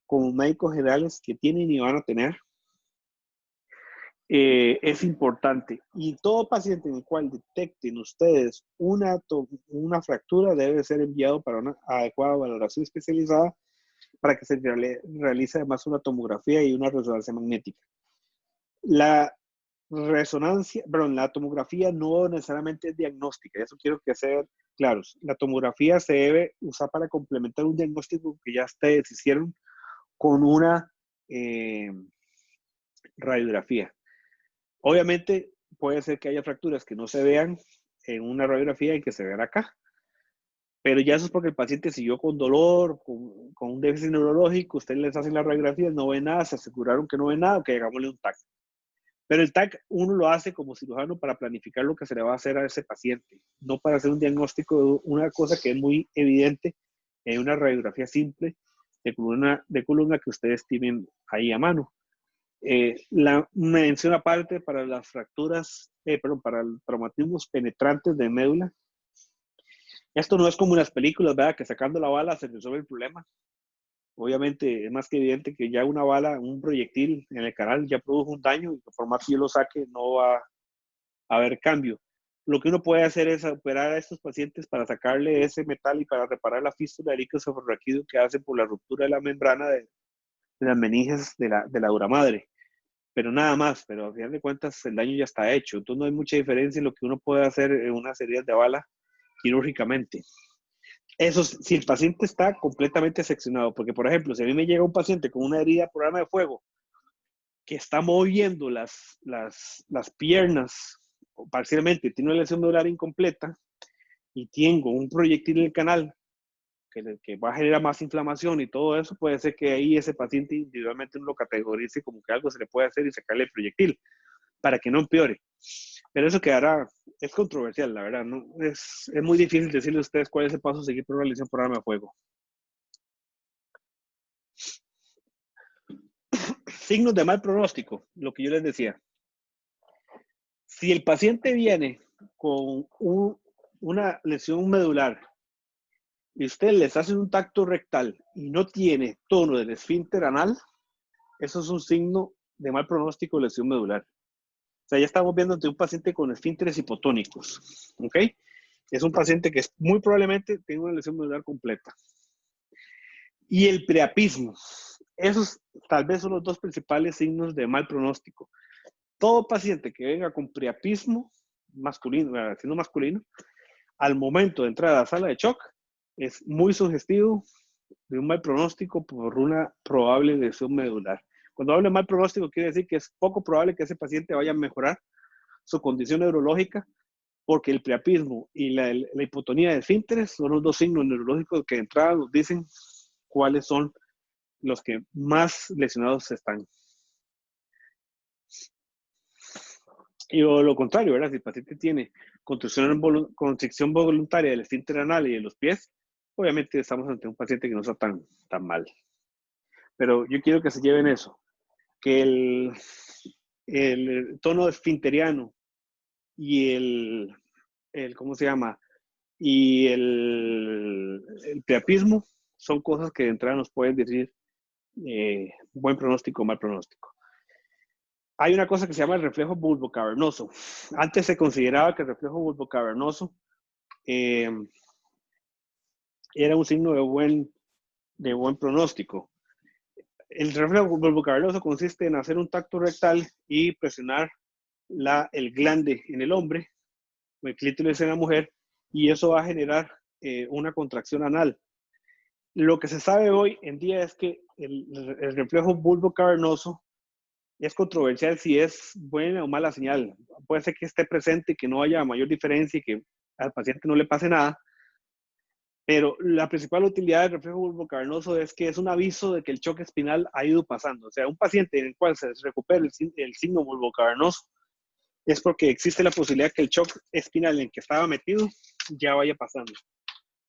A: como médicos generales, que tienen y van a tener. Es importante, y todo paciente en el cual detecten ustedes una fractura debe ser enviado para una adecuada valoración especializada para que se realice además una tomografía y una resonancia magnética. La tomografía no necesariamente es diagnóstica, eso quiero que sean claros. La tomografía se debe usar para complementar un diagnóstico que ya ustedes hicieron con una radiografía. Obviamente puede ser que haya fracturas que no se vean en una radiografía y que se vean acá, Pero ya eso es porque el paciente siguió con dolor, con un déficit neurológico, ustedes les hacen las radiografías, no ve nada, se aseguraron que no ve nada, que hagámosle un TAC. Pero el TAC uno lo hace como cirujano para planificar lo que se le va a hacer a ese paciente, no para hacer un diagnóstico de una cosa que es muy evidente en una radiografía simple de columna que ustedes tienen ahí a mano. La mención aparte para las fracturas, para los traumatismos penetrantes de médula. Esto no es como en las películas, ¿verdad? Que sacando la bala se resuelve el problema. Obviamente es más que evidente que ya una bala, un proyectil en el canal ya produjo un daño y por más que yo lo saque no va a haber cambio. Lo que uno puede hacer es operar a estos pacientes para sacarle ese metal y para reparar la fístula del líquido cefalorraquídeo que hace por la ruptura de la membrana de las meninges de la dura madre. Pero nada más, pero al final de cuentas el daño ya está hecho. Entonces no hay mucha diferencia en lo que uno puede hacer en unas heridas de bala quirúrgicamente. Eso si el paciente está completamente seccionado, porque por ejemplo, si a mí me llega un paciente con una herida por arma de fuego que está moviendo las piernas parcialmente, tiene una lesión medular incompleta y tengo un proyectil en el canal que va a generar más inflamación y todo eso, puede ser que ahí ese paciente individualmente no lo categorice como que algo se le puede hacer y sacarle el proyectil para que no empeore. Pero eso quedará, es controversial, la verdad, ¿no? Es muy difícil decirle a ustedes cuál es el paso a seguir por una lesión por arma de fuego. Signos de mal pronóstico, lo que yo les decía. Si el paciente viene con una lesión medular y usted les hace un tacto rectal y no tiene tono del esfínter anal, eso es un signo de mal pronóstico de lesión medular. O sea, ya estamos viendo ante un paciente con esfínteres hipotónicos, ¿ok? Es un paciente que muy probablemente tiene una lesión medular completa. Y el priapismo, esos tal vez son los dos principales signos de mal pronóstico. Todo paciente que venga con priapismo masculino, siendo masculino, al momento de entrar a la sala de shock, es muy sugestivo de un mal pronóstico por una probable lesión medular. Cuando hablo de mal pronóstico, quiere decir que es poco probable que ese paciente vaya a mejorar su condición neurológica, porque el priapismo y la hipotonía de esfínteres son los dos signos neurológicos que de entrada nos dicen cuáles son los que más lesionados están. Y lo contrario, ¿verdad? Si el paciente tiene constricción voluntaria del esfínter anal y de los pies, obviamente estamos ante un paciente que no está tan mal. Pero yo quiero que se lleven eso, que el tono esfinteriano y ¿cómo se llama? Y el priapismo son cosas que de entrada nos pueden decir buen pronóstico o mal pronóstico. Hay una cosa que se llama el reflejo bulbocavernoso. Antes se consideraba que el reflejo bulbocavernoso era un signo de buen pronóstico. El reflejo bulbocavernoso consiste en hacer un tacto rectal y presionar el glande en el hombre, o el clítoris en la mujer, y eso va a generar una contracción anal. Lo que se sabe hoy en día es que el reflejo bulbocavernoso es controversial si es buena o mala señal. Puede ser que esté presente, que no haya mayor diferencia y que al paciente no le pase nada, pero la principal utilidad del reflejo bulbocavernoso es que es un aviso de que el choque espinal ha ido pasando. O sea, un paciente en el cual se recupera el signo bulbocavernoso es porque existe la posibilidad que el shock espinal en el que estaba metido ya vaya pasando.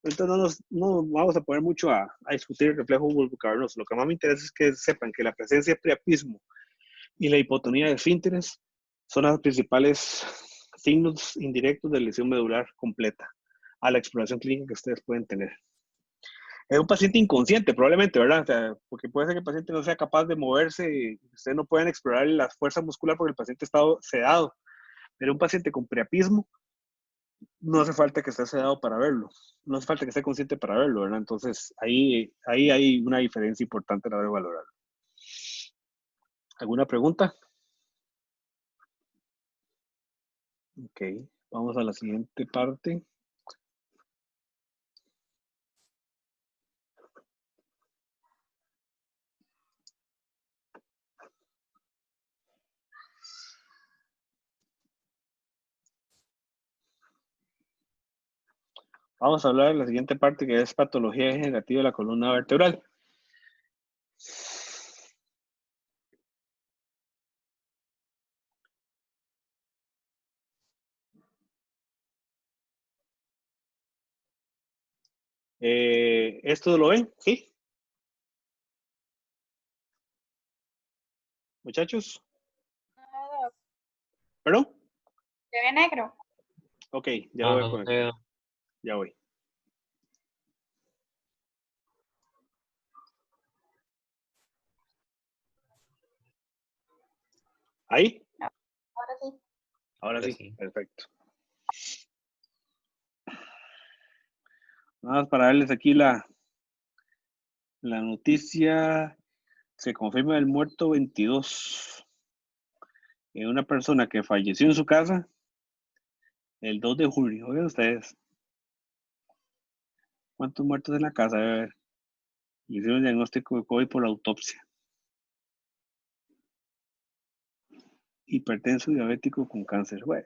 A: Entonces no vamos a poner mucho a discutir el reflejo bulbocavernoso. Lo que más me interesa es que sepan que la presencia de priapismo y la hipotonía de esfínteres son los principales signos indirectos de lesión medular completa a la exploración clínica que ustedes pueden tener. Es un paciente inconsciente, probablemente, ¿verdad? O sea, porque puede ser que el paciente no sea capaz de moverse y ustedes no pueden explorar la fuerza muscular porque el paciente está sedado. Pero un paciente con priapismo, no hace falta que esté sedado para verlo. No hace falta que esté consciente para verlo, ¿verdad? Entonces, ahí hay una diferencia importante a la hora de valorarlo. ¿Alguna pregunta? Ok, vamos a la siguiente parte. Vamos a hablar de la siguiente parte, que es patología degenerativa de la columna vertebral. ¿Esto lo ven? ¿Sí? Muchachos. ¿Perdón?
C: Se ve negro.
A: Ok, ya lo voy a conectar. Ya voy. ¿Ahí?
C: Ahora sí.
A: Ahora sí, perfecto. Nada más para darles aquí la noticia. Se confirma el muerto 22. Una persona que falleció en su casa el 2 de julio. Oigan ustedes. ¿Cuántos muertos en la casa? A ver. Le hicieron el diagnóstico de COVID por autopsia. Hipertenso diabético con cáncer. Bueno.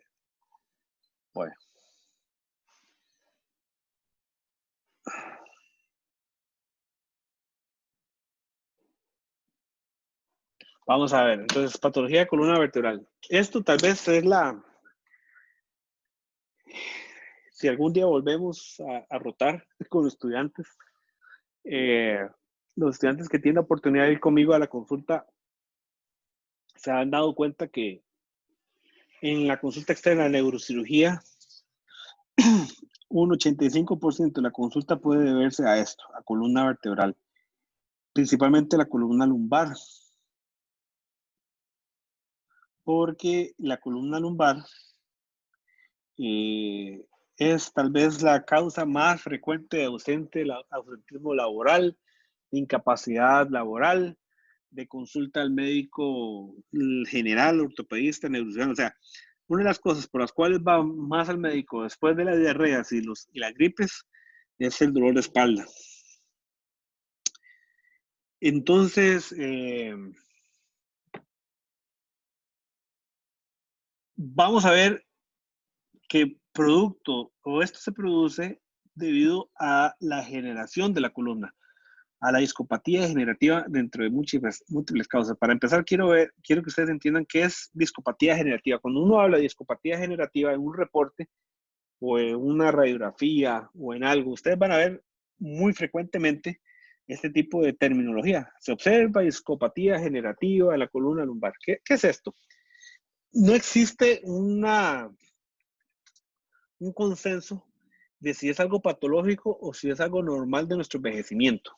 A: Vamos a ver. Entonces, patología de columna vertebral. Esto tal vez es si algún día volvemos a rotar con los estudiantes, los estudiantes que tienen la oportunidad de ir conmigo a la consulta se han dado cuenta que en la consulta externa de neurocirugía, un 85% de la consulta puede deberse a esto, a columna vertebral, principalmente la columna lumbar, porque la columna lumbar es tal vez la causa más frecuente de ausentismo laboral, de incapacidad laboral, de consulta al médico general, ortopedista, neurocirujano. O sea, una de las cosas por las cuales va más al médico después de las diarreas y las gripes es el dolor de espalda. Entonces, vamos a ver que esto se produce debido a la generación de la columna, a la discopatía degenerativa dentro de múltiples causas. Para empezar, quiero que ustedes entiendan qué es discopatía degenerativa. Cuando uno habla de discopatía degenerativa en un reporte o en una radiografía o en algo, ustedes van a ver muy frecuentemente este tipo de terminología. Se observa discopatía degenerativa de la columna lumbar. ¿Qué es esto? No existe un consenso de si es algo patológico o si es algo normal de nuestro envejecimiento.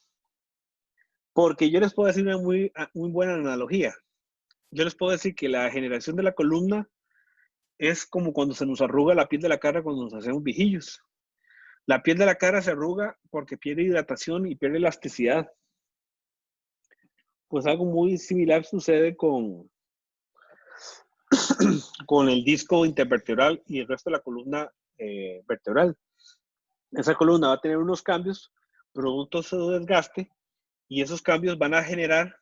A: Porque yo les puedo decir una muy buena analogía. Yo les puedo decir que la generación de la columna es como cuando se nos arruga la piel de la cara cuando nos hacemos viejillos. La piel de la cara se arruga porque pierde hidratación y pierde elasticidad. Pues algo muy similar sucede con el disco intervertebral y el resto de la columna vertebral. Esa columna va a tener unos cambios producto de su desgaste y esos cambios van a generar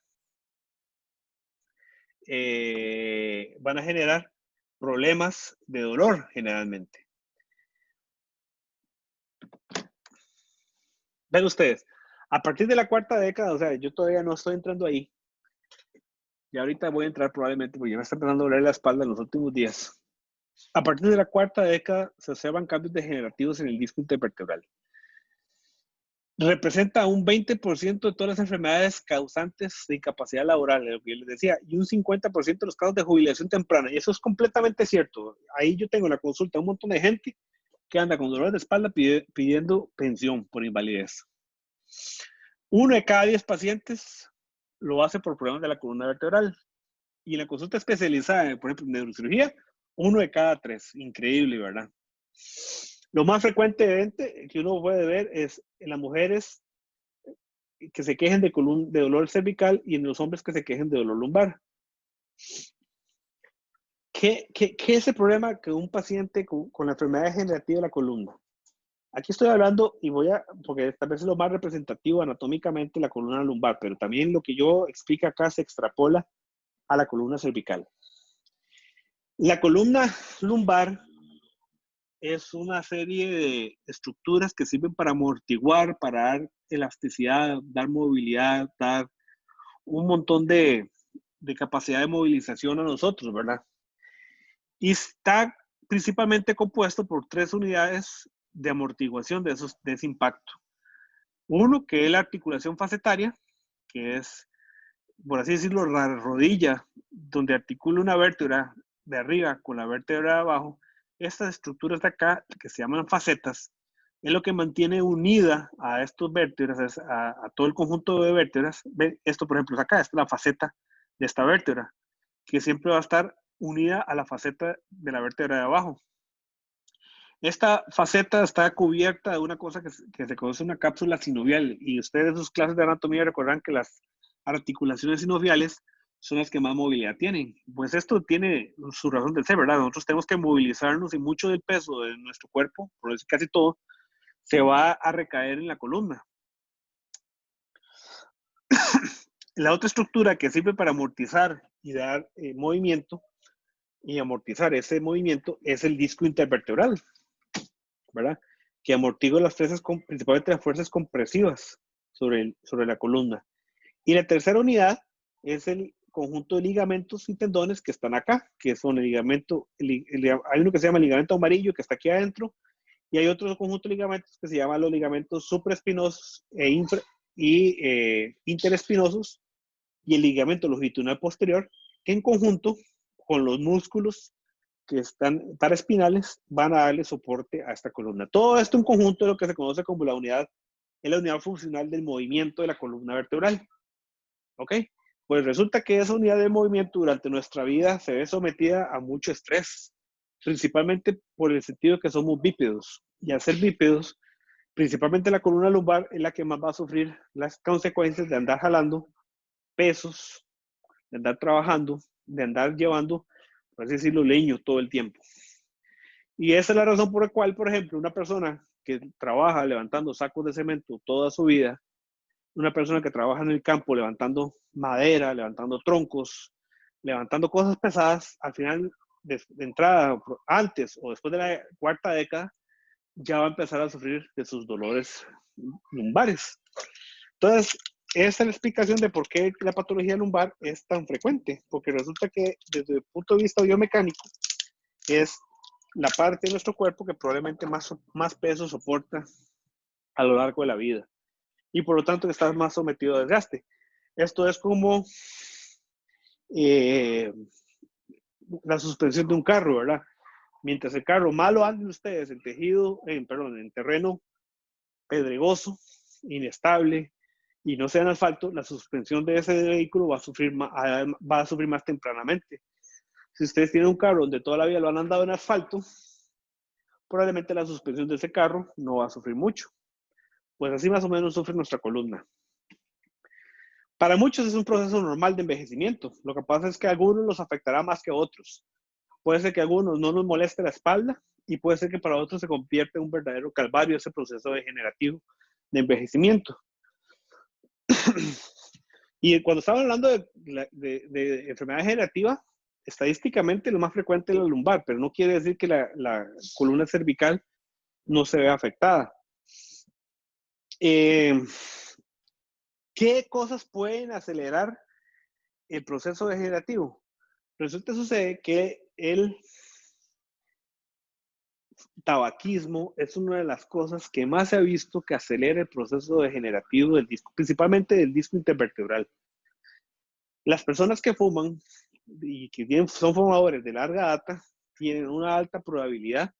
A: problemas de dolor generalmente. Ven ustedes, a partir de la cuarta década, o sea, yo todavía no estoy entrando ahí, y ahorita voy a entrar probablemente porque ya me está empezando a doler la espalda en los últimos días. A partir de la cuarta década se observan cambios degenerativos en el disco intervertebral. Representa un 20% de todas las enfermedades causantes de incapacidad laboral, lo que yo les decía, y un 50% de los casos de jubilación temprana. Y eso es completamente cierto. Ahí yo tengo en la consulta un montón de gente que anda con dolor de espalda pidiendo pensión por invalidez. 1 de cada 10 pacientes lo hace por problemas de la columna vertebral. Y en la consulta especializada, por ejemplo, en neurocirugía, 1 de cada 3. Increíble, ¿verdad? Lo más frecuentemente que uno puede ver es en las mujeres que se quejen de dolor cervical y en los hombres que se quejen de dolor lumbar. ¿Qué es el problema que un paciente con la enfermedad degenerativa de la columna? Aquí estoy hablando porque tal vez es lo más representativo anatómicamente la columna lumbar, pero también lo que yo explico acá se extrapola a la columna cervical. La columna lumbar es una serie de estructuras que sirven para amortiguar, para dar elasticidad, dar movilidad, dar un montón de capacidad de movilización a nosotros, ¿verdad? Y está principalmente compuesto por 3 unidades de amortiguación de ese impacto. Uno, que es la articulación facetaria, que es, por así decirlo, la rodilla, donde articula una vértebra de arriba con la vértebra de abajo. Estas estructuras de acá, que se llaman facetas, es lo que mantiene unida a estos vértebras, a todo el conjunto de vértebras. ¿Ven? Esto, por ejemplo, acá, esta es la faceta de esta vértebra, que siempre va a estar unida a la faceta de la vértebra de abajo. Esta faceta está cubierta de una cosa que se conoce una cápsula sinovial, y ustedes en sus clases de anatomía recordarán que las articulaciones sinoviales son las que más movilidad tienen. Pues esto tiene su razón de ser, ¿verdad? Nosotros tenemos que movilizarnos y mucho del peso de nuestro cuerpo, por decir casi todo, se va a recaer en la columna. La otra estructura que sirve para amortizar y dar movimiento y amortizar ese movimiento es el disco intervertebral, ¿verdad? Que amortigua las fuerzas, principalmente las fuerzas compresivas sobre la columna. Y la tercera unidad es el conjunto de ligamentos y tendones que están acá, que son el ligamento, hay uno que se llama el ligamento amarillo que está aquí adentro, y hay otro conjunto de ligamentos que se llaman los ligamentos supraespinosos interespinosos, y el ligamento longitudinal posterior, que en conjunto con los músculos que están paraespinales van a darle soporte a esta columna. Todo esto en conjunto es lo que se conoce como la unidad funcional del movimiento de la columna vertebral. ¿Ok? Pues resulta que esa unidad de movimiento durante nuestra vida se ve sometida a mucho estrés, principalmente por el sentido que somos bípedos. Y al ser bípedos, principalmente la columna lumbar es la que más va a sufrir las consecuencias de andar jalando pesos, de andar trabajando, de andar llevando, por así decirlo, leño todo el tiempo. Y esa es la razón por la cual, por ejemplo, una persona que trabaja levantando sacos de cemento toda su vida, una persona que trabaja en el campo levantando madera, levantando troncos, levantando cosas pesadas, al final de entrada, antes o después de la cuarta década, ya va a empezar a sufrir de sus dolores lumbares. Entonces, esa es la explicación de por qué la patología lumbar es tan frecuente, porque resulta que desde el punto de vista biomecánico es la parte de nuestro cuerpo que probablemente más peso soporta a lo largo de la vida, y por lo tanto está más sometido a desgaste. Esto es como la suspensión de un carro, ¿verdad? Mientras el carro malo ande ustedes en en terreno pedregoso, inestable, y no sea en asfalto, la suspensión de ese vehículo va a sufrir más tempranamente. Si ustedes tienen un carro donde toda la vida lo han andado en asfalto, probablemente la suspensión de ese carro no va a sufrir mucho. Pues así más o menos sufre nuestra columna. Para muchos es un proceso normal de envejecimiento. Lo que pasa es que a algunos los afectará más que a otros. Puede ser que a algunos no nos moleste la espalda, y puede ser que para otros se convierta en un verdadero calvario ese proceso degenerativo de envejecimiento. Y cuando estamos hablando de enfermedad degenerativa, estadísticamente lo más frecuente es la lumbar, pero no quiere decir que la columna cervical no se vea afectada. ¿Qué cosas pueden acelerar el proceso degenerativo? Resulta sucede que el tabaquismo es una de las cosas que más se ha visto que acelera el proceso degenerativo del disco, principalmente del disco intervertebral. Las personas que fuman y que son fumadores de larga data tienen una alta probabilidad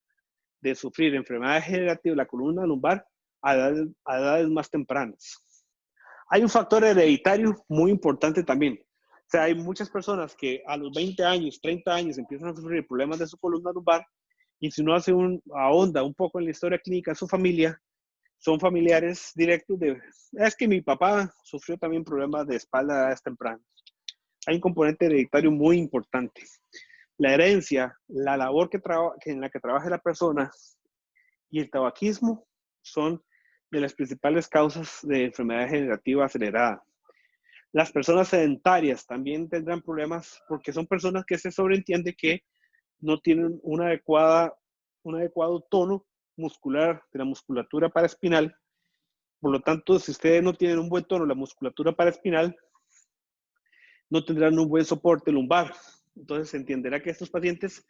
A: de sufrir enfermedad degenerativa de la columna lumbar a edades más tempranas. Hay un factor hereditario muy importante también. O sea, hay muchas personas que a los 20 años, 30 años empiezan a sufrir problemas de su columna lumbar, y si uno ahonda un poco en la historia clínica de su familia, son familiares directos es que mi papá sufrió también problemas de espalda a edades tempranas. Hay un componente hereditario muy importante. La herencia, la labor en la que trabaja la persona y el tabaquismo son de las principales causas de enfermedad degenerativa acelerada. Las personas sedentarias también tendrán problemas porque son personas que se sobreentiende que no tienen una adecuada un adecuado tono muscular de la musculatura paraespinal. Por lo tanto, si ustedes no tienen un buen tono de la musculatura paraespinal, no tendrán un buen soporte lumbar. Entonces se entenderá que estos pacientes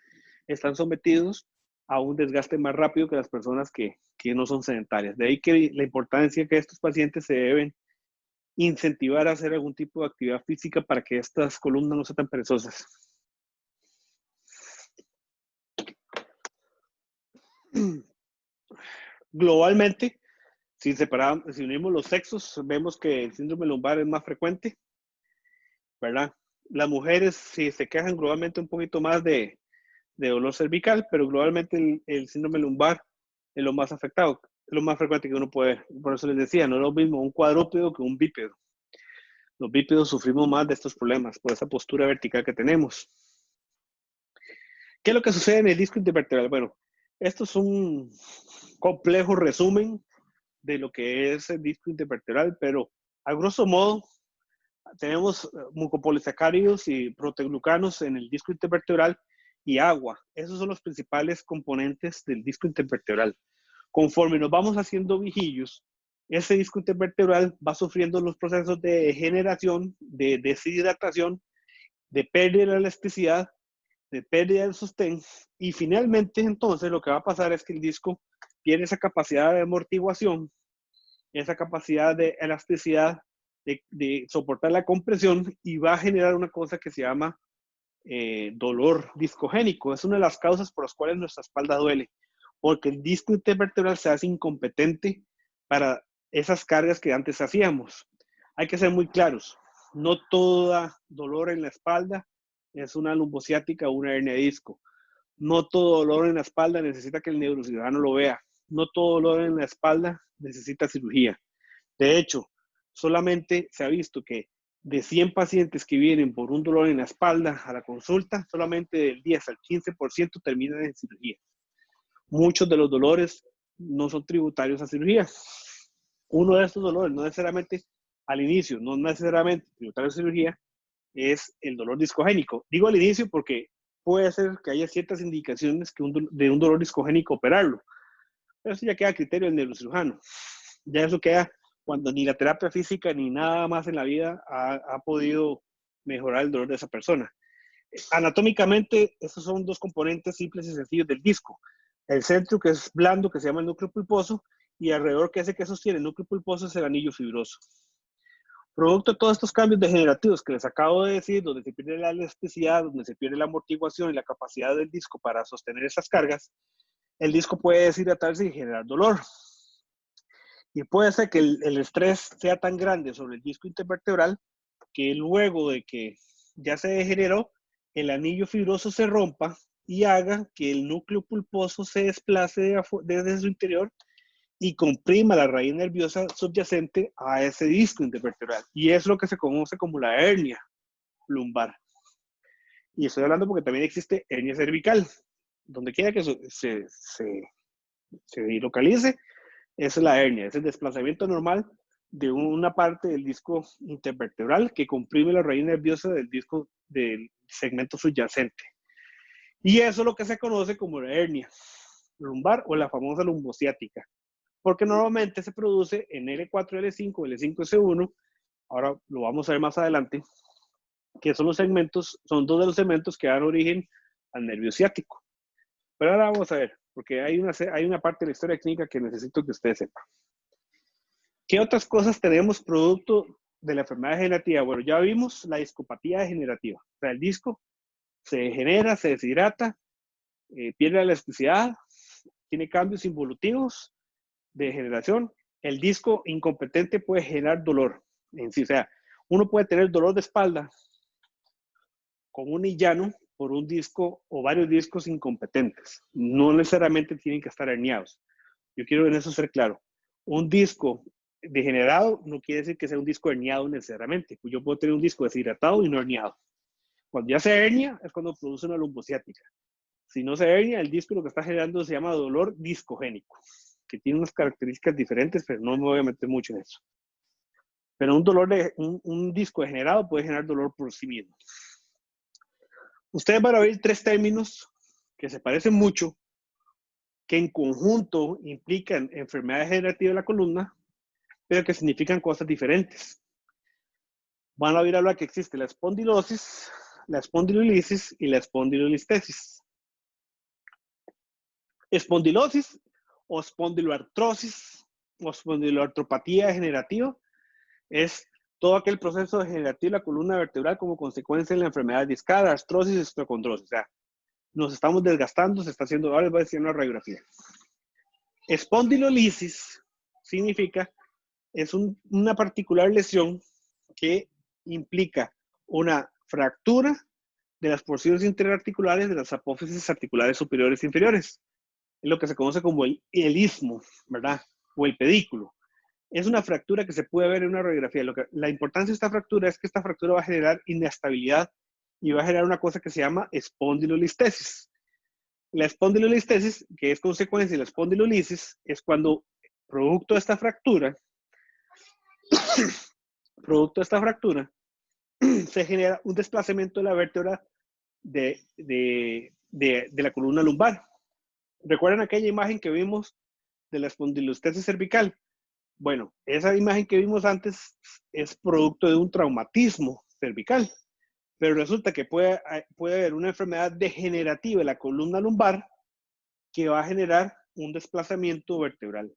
A: están sometidos a un desgaste más rápido que las personas que no son sedentarias. De ahí que la importancia que estos pacientes se deben incentivar a hacer algún tipo de actividad física para que estas columnas no sean tan perezosas. Globalmente, si unimos los sexos, vemos que el síndrome lumbar es más frecuente, ¿verdad? Las mujeres sí se quejan globalmente un poquito más de dolor cervical, pero globalmente el síndrome lumbar es lo más afectado, es lo más frecuente que uno puede ver. Por eso les decía, no es lo mismo un cuadrúpedo que un bípedo. Los bípedos sufrimos más de estos problemas por esa postura vertical que tenemos. ¿Qué es lo que sucede en el disco intervertebral? Bueno, esto es un complejo resumen de lo que es el disco intervertebral, pero a grosso modo tenemos mucopolisacáridos y proteoglucanos en el disco intervertebral y agua. Esos son los principales componentes del disco intervertebral. Conforme nos vamos haciendo viejillos, ese disco intervertebral va sufriendo los procesos de degeneración, de deshidratación, de pérdida de elasticidad, de pérdida del sostén, y finalmente entonces lo que va a pasar es que el disco pierde esa capacidad de amortiguación, esa capacidad de elasticidad, de soportar la compresión, y va a generar una cosa que se llama dolor discogénico. Es una de las causas por las cuales nuestra espalda duele, porque el disco intervertebral se hace incompetente para esas cargas que antes hacíamos. Hay que ser muy claros, no toda dolor en la espalda es una lumbociática o una hernia de disco. No todo dolor en la espalda necesita que el neurocirujano lo vea. No todo dolor en la espalda necesita cirugía. De hecho, solamente se ha visto que de 100 pacientes que vienen por un dolor en la espalda a la consulta, solamente del 10 al 15% terminan en cirugía. Muchos de los dolores no son tributarios a cirugía. Uno de estos dolores, no necesariamente al inicio, no necesariamente tributario a cirugía, es el dolor discogénico. Digo al inicio porque puede ser que haya ciertas indicaciones de un dolor discogénico operarlo, pero eso ya queda a criterio del neurocirujano. Ya eso queda cuando ni la terapia física ni nada más en la vida ha podido mejorar el dolor de esa persona. Anatómicamente, estos son dos componentes simples y sencillos del disco. El centro, que es blando, que se llama el núcleo pulposo, y alrededor, que ese que sostiene el núcleo pulposo, es el anillo fibroso. Producto de todos estos cambios degenerativos que les acabo de decir, donde se pierde la elasticidad, donde se pierde la amortiguación y la capacidad del disco para sostener esas cargas, el disco puede deshidratarse y generar dolor. Y puede ser que el estrés sea tan grande sobre el disco intervertebral que luego de que ya se degeneró, el anillo fibroso se rompa y haga que el núcleo pulposo se desplace desde su interior y comprima la raíz nerviosa subyacente a ese disco intervertebral. Y es lo que se conoce como la hernia lumbar. Y estoy hablando porque también existe hernia cervical. Donde quiera que se localice, esa es la hernia, es el desplazamiento normal de una parte del disco intervertebral que comprime la raíz nerviosa del disco del segmento subyacente. Y eso es lo que se conoce como la hernia lumbar o la famosa lumbociática, porque normalmente se produce en L4, L5, L5S1, ahora lo vamos a ver más adelante, que son son dos de los segmentos que dan origen al nervio ciático. Pero ahora vamos a ver, porque hay una parte de la historia clínica que necesito que ustedes sepan. ¿Qué otras cosas tenemos producto de la enfermedad degenerativa? Bueno, ya vimos la discopatía degenerativa. O sea, el disco se degenera, se deshidrata, pierde la elasticidad, tiene cambios involutivos de degeneración. El disco incompetente puede generar dolor en sí. O sea, uno puede tener dolor de espalda común y llano por un disco o varios discos incompetentes. No necesariamente tienen que estar herniados. Yo quiero en eso ser claro. Un disco degenerado no quiere decir que sea un disco herniado necesariamente. Pues yo puedo tener un disco deshidratado y no herniado. Cuando ya se hernia es cuando produce una lumbociática. Si no se hernia, el disco lo que está generando se llama dolor discogénico, que tiene unas características diferentes, pero no me voy a meter mucho en eso. Pero un disco degenerado puede generar dolor por sí mismo. Ustedes van a ver tres términos que se parecen mucho, que en conjunto implican enfermedad degenerativa de la columna, pero que significan cosas diferentes. Van a oír hablar que existe la espondilosis, la espondilolisis y la espondilolistesis. Espondilosis o espondiloartrosis o espondiloartropatía degenerativa es todo aquel proceso degenerativo de la columna vertebral como consecuencia de la enfermedad discal, artrosis y osteocondrosis. O sea, nos estamos desgastando, se está haciendo, ahora les voy a decir una radiografía. Espondilolisis significa, es una particular lesión que implica una fractura de las porciones interarticulares de las apófisis articulares superiores e inferiores. Es lo que se conoce como el istmo, ¿verdad? O el pedículo. Es una fractura que se puede ver en una radiografía. La importancia de esta fractura es que esta fractura va a generar inestabilidad y va a generar una cosa que se llama espondilolistesis. La espondilolistesis, que es consecuencia de la espondilolisis, es cuando, producto de esta fractura, se genera un desplazamiento de la vértebra de la columna lumbar. ¿Recuerdan aquella imagen que vimos de la espondilostesis cervical? Bueno, esa imagen que vimos antes es producto de un traumatismo cervical, pero resulta que puede haber una enfermedad degenerativa de la columna lumbar que va a generar un desplazamiento vertebral.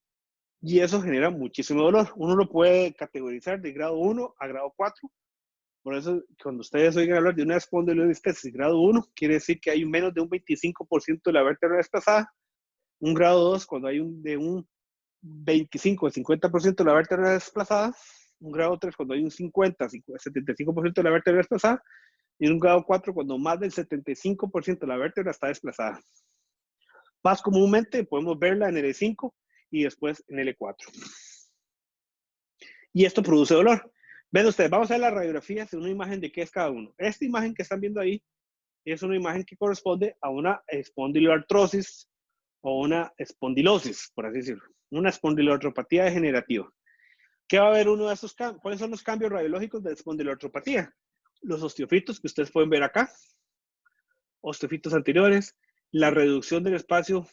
A: Y eso genera muchísimo dolor. Uno lo puede categorizar de grado 1 a grado 4. Por eso, cuando ustedes oigan hablar de una espondilolistesis grado 1, quiere decir que hay menos de un 25% de la vértebra desplazada. Un grado 2, cuando hay de un 25 o 50% de la vértebra desplazada. Un grado 3, cuando hay un 50, 75% de la vértebra desplazada. Y un grado 4, cuando más del 75% de la vértebra está desplazada. Más comúnmente podemos verla en L5 y después en L4. Y esto produce dolor. Ven ustedes, vamos a ver las radiografías de una imagen de qué es cada uno. Esta imagen que están viendo ahí es una imagen que corresponde a una espondiloartrosis o una espondilosis, por así decirlo. Una espondiloartropatía degenerativa. ¿Qué va a haber uno de esos cambios? ¿Cuáles son los cambios radiológicos de espondiloartropatía? Los osteofitos que ustedes pueden ver acá. Osteofitos anteriores. La reducción del espacio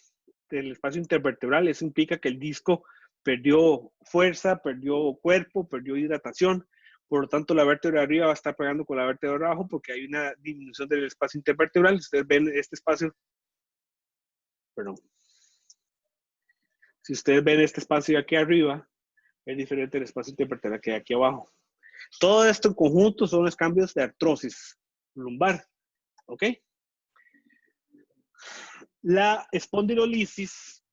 A: intervertebral. Eso implica que el disco perdió fuerza, perdió cuerpo, perdió hidratación. Por lo tanto, la vértebra de arriba va a estar pegando con la vértebra de abajo porque hay una disminución del espacio intervertebral. Ustedes ven este espacio, perdón. Si ustedes ven este espacio de aquí arriba, es diferente del espacio intervertebral que hay aquí abajo. Todo esto en conjunto son los cambios de artrosis lumbar. ¿Ok? La espondilolisis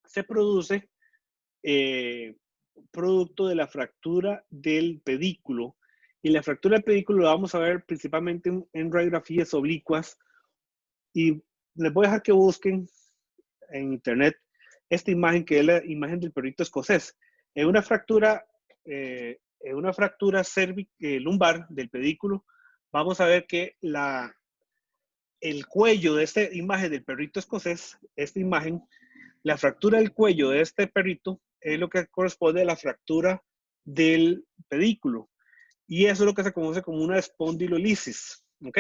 A: se produce producto de la fractura del pedículo. Y la fractura del pedículo la vamos a ver principalmente en radiografías oblicuas. Y les voy a dejar que busquen en internet esta imagen que es la imagen del perrito escocés. En una fractura lumbar del pedículo, vamos a ver que el cuello de esta imagen del perrito escocés, esta imagen, la fractura del cuello de este perrito es lo que corresponde a la fractura del pedículo. Y eso es lo que se conoce como una espondilolisis. ¿Ok?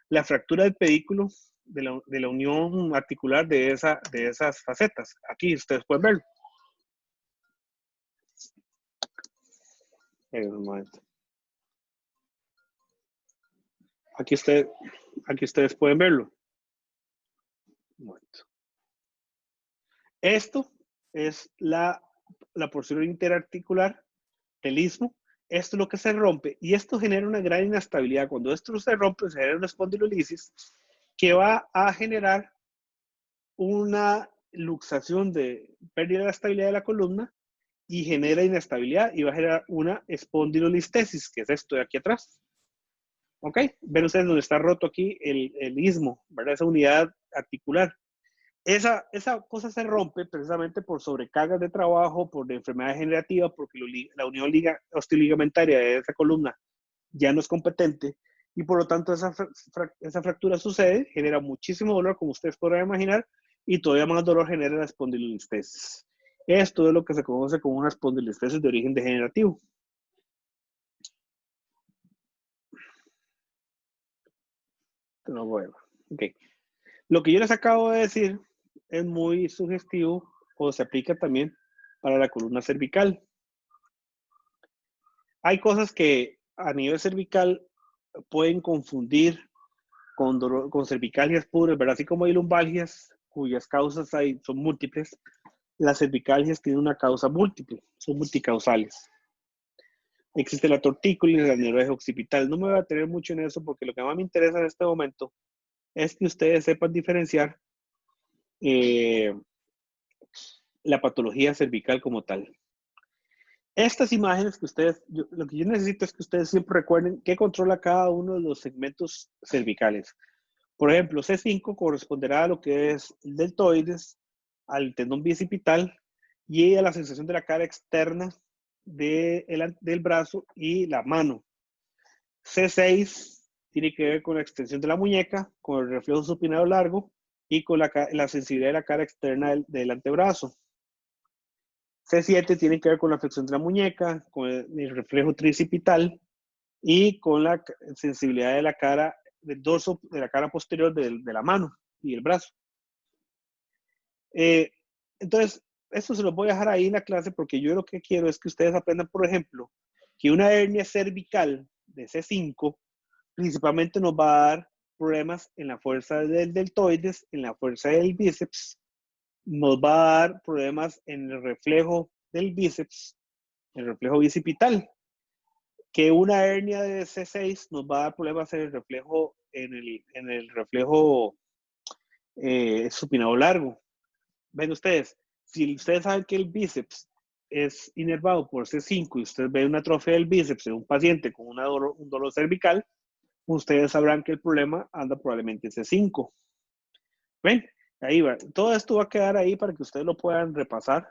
A: La fractura del pedículo de la unión articular de esas facetas. Aquí ustedes pueden verlo. Un momento. Aquí ustedes pueden verlo. Un momento. Esto es la porción interarticular del istmo. Esto es lo que se rompe y esto genera una gran inestabilidad. Cuando esto se rompe, se genera una espondilolisis que va a generar una luxación de pérdida de la estabilidad de la columna y genera inestabilidad y va a generar una espondilolistesis, que es esto de aquí atrás. ¿Ok? Ven ustedes donde está roto aquí el istmo, ¿verdad? Esa unidad articular. Esa cosa se rompe precisamente por sobrecargas de trabajo, por enfermedad degenerativa, porque la unión osteoligamentaria de esa columna ya no es competente y por lo tanto esa fractura sucede, genera muchísimo dolor, como ustedes podrán imaginar, y todavía más dolor genera la espondilolistesis. Esto es lo que se conoce como una espondilolistesis de origen degenerativo. No, bueno, okay. Lo que yo les acabo de decir es muy sugestivo o se aplica también para la columna cervical. Hay cosas que a nivel cervical pueden confundir con cervicalgias puras, ¿verdad? Así como hay lumbalgias cuyas causas son múltiples, las cervicalgias tienen una causa múltiple, son multicausales. Existe la tortícolis, la neurosis occipital. No me voy a tener mucho en eso porque lo que más me interesa en este momento es que ustedes sepan diferenciar la patología cervical como tal. Estas imágenes que ustedes, lo que yo necesito es que ustedes siempre recuerden qué controla cada uno de los segmentos cervicales. Por ejemplo, C5 corresponderá a lo que es el deltoides, al tendón bicipital y a la sensación de la cara externa del brazo y la mano. C6 tiene que ver con la extensión de la muñeca, con el reflejo supinado largo y con la sensibilidad de la cara externa del antebrazo. C7 tiene que ver con la flexión de la muñeca, con el reflejo tricipital y con la sensibilidad de la cara, del dorso de la cara posterior de la mano y el brazo. Entonces, esto se lo voy a dejar ahí en la clase porque yo lo que quiero es que ustedes aprendan, por ejemplo, que una hernia cervical de C5 principalmente nos va a dar problemas en la fuerza del deltoides, en la fuerza del bíceps, nos va a dar problemas en el reflejo del bíceps, el reflejo bicipital, que una hernia de C6 nos va a dar problemas en el reflejo, supinado largo. Ven ustedes, si ustedes saben que el bíceps es inervado por C5 y ustedes ven una atrofia del bíceps en un paciente con un dolor cervical, ustedes sabrán que el problema anda probablemente en C5. ¿Ven? Ahí va. Todo esto va a quedar ahí para que ustedes lo puedan repasar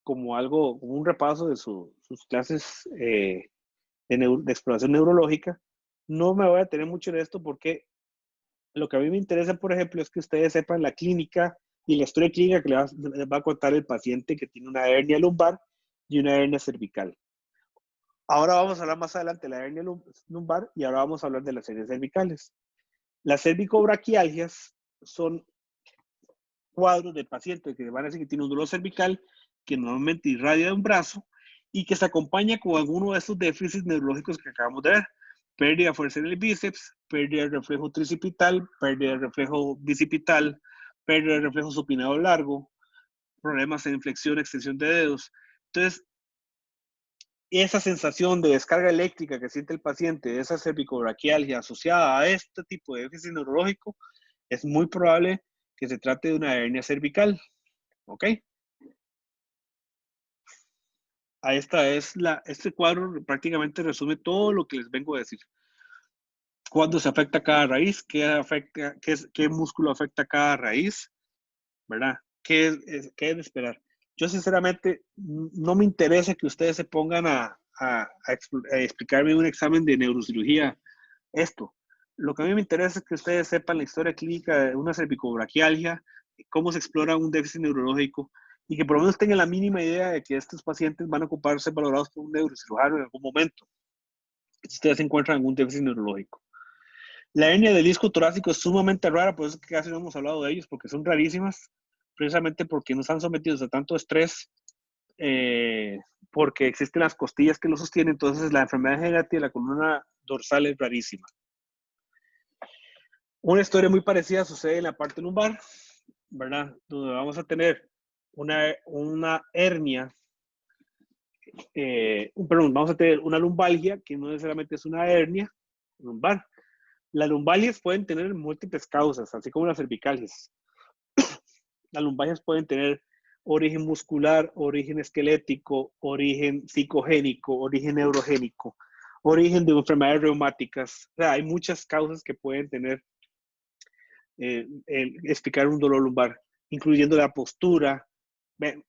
A: como algo, como un repaso de sus clases de exploración neurológica. No me voy a tener mucho en esto porque lo que a mí me interesa, por ejemplo, es que ustedes sepan la clínica y la historia clínica que les va a contar el paciente que tiene una hernia lumbar y una hernia cervical. Ahora vamos a hablar más adelante de la hernia lumbar y ahora vamos a hablar de las hernias cervicales. Las cervicobraquialgias son cuadros de pacientes que van a decir que tiene un dolor cervical que normalmente irradia de un brazo y que se acompaña con alguno de estos déficits neurológicos que acabamos de ver. Pérdida de fuerza en el bíceps, pérdida de reflejo tricipital, pérdida de reflejo bicipital, pérdida de reflejo supinado largo, problemas en flexión, extensión de dedos. Entonces, esa sensación de descarga eléctrica que siente el paciente, esa cervicobraquialgia asociada a este tipo de déficit neurológico, es muy probable que se trate de una hernia cervical. ¿Ok? Este cuadro prácticamente resume todo lo que les vengo a decir. ¿Cuándo se afecta cada raíz? ¿Qué músculo afecta cada raíz? ¿Verdad? ¿Qué es de esperar? Yo sinceramente no me interesa que ustedes se pongan a explicarme en un examen de neurocirugía esto. Lo que a mí me interesa es que ustedes sepan la historia clínica de una cervicobraquialgia, cómo se explora un déficit neurológico y que por lo menos tengan la mínima idea de que estos pacientes van a ocuparse valorados por un neurocirujano en algún momento. Si ustedes encuentran algún déficit neurológico. La hernia del disco torácico es sumamente rara, por eso es que casi no hemos hablado de ellos, porque son rarísimas, precisamente porque nos han sometido a tanto estrés, porque existen las costillas que lo sostienen, entonces la enfermedad degenerativa de la columna dorsal es rarísima. Una historia muy parecida sucede en la parte lumbar, ¿verdad? Donde vamos a tener una hernia, vamos a tener una lumbalgia, que no necesariamente es una hernia lumbar. Las lumbalgias pueden tener múltiples causas, así como las cervicales. Las lumbalgias pueden tener origen muscular, origen esquelético, origen psicogénico, origen neurogénico, origen de enfermedades reumáticas. O sea, hay muchas causas que pueden tener explicar un dolor lumbar, incluyendo la postura,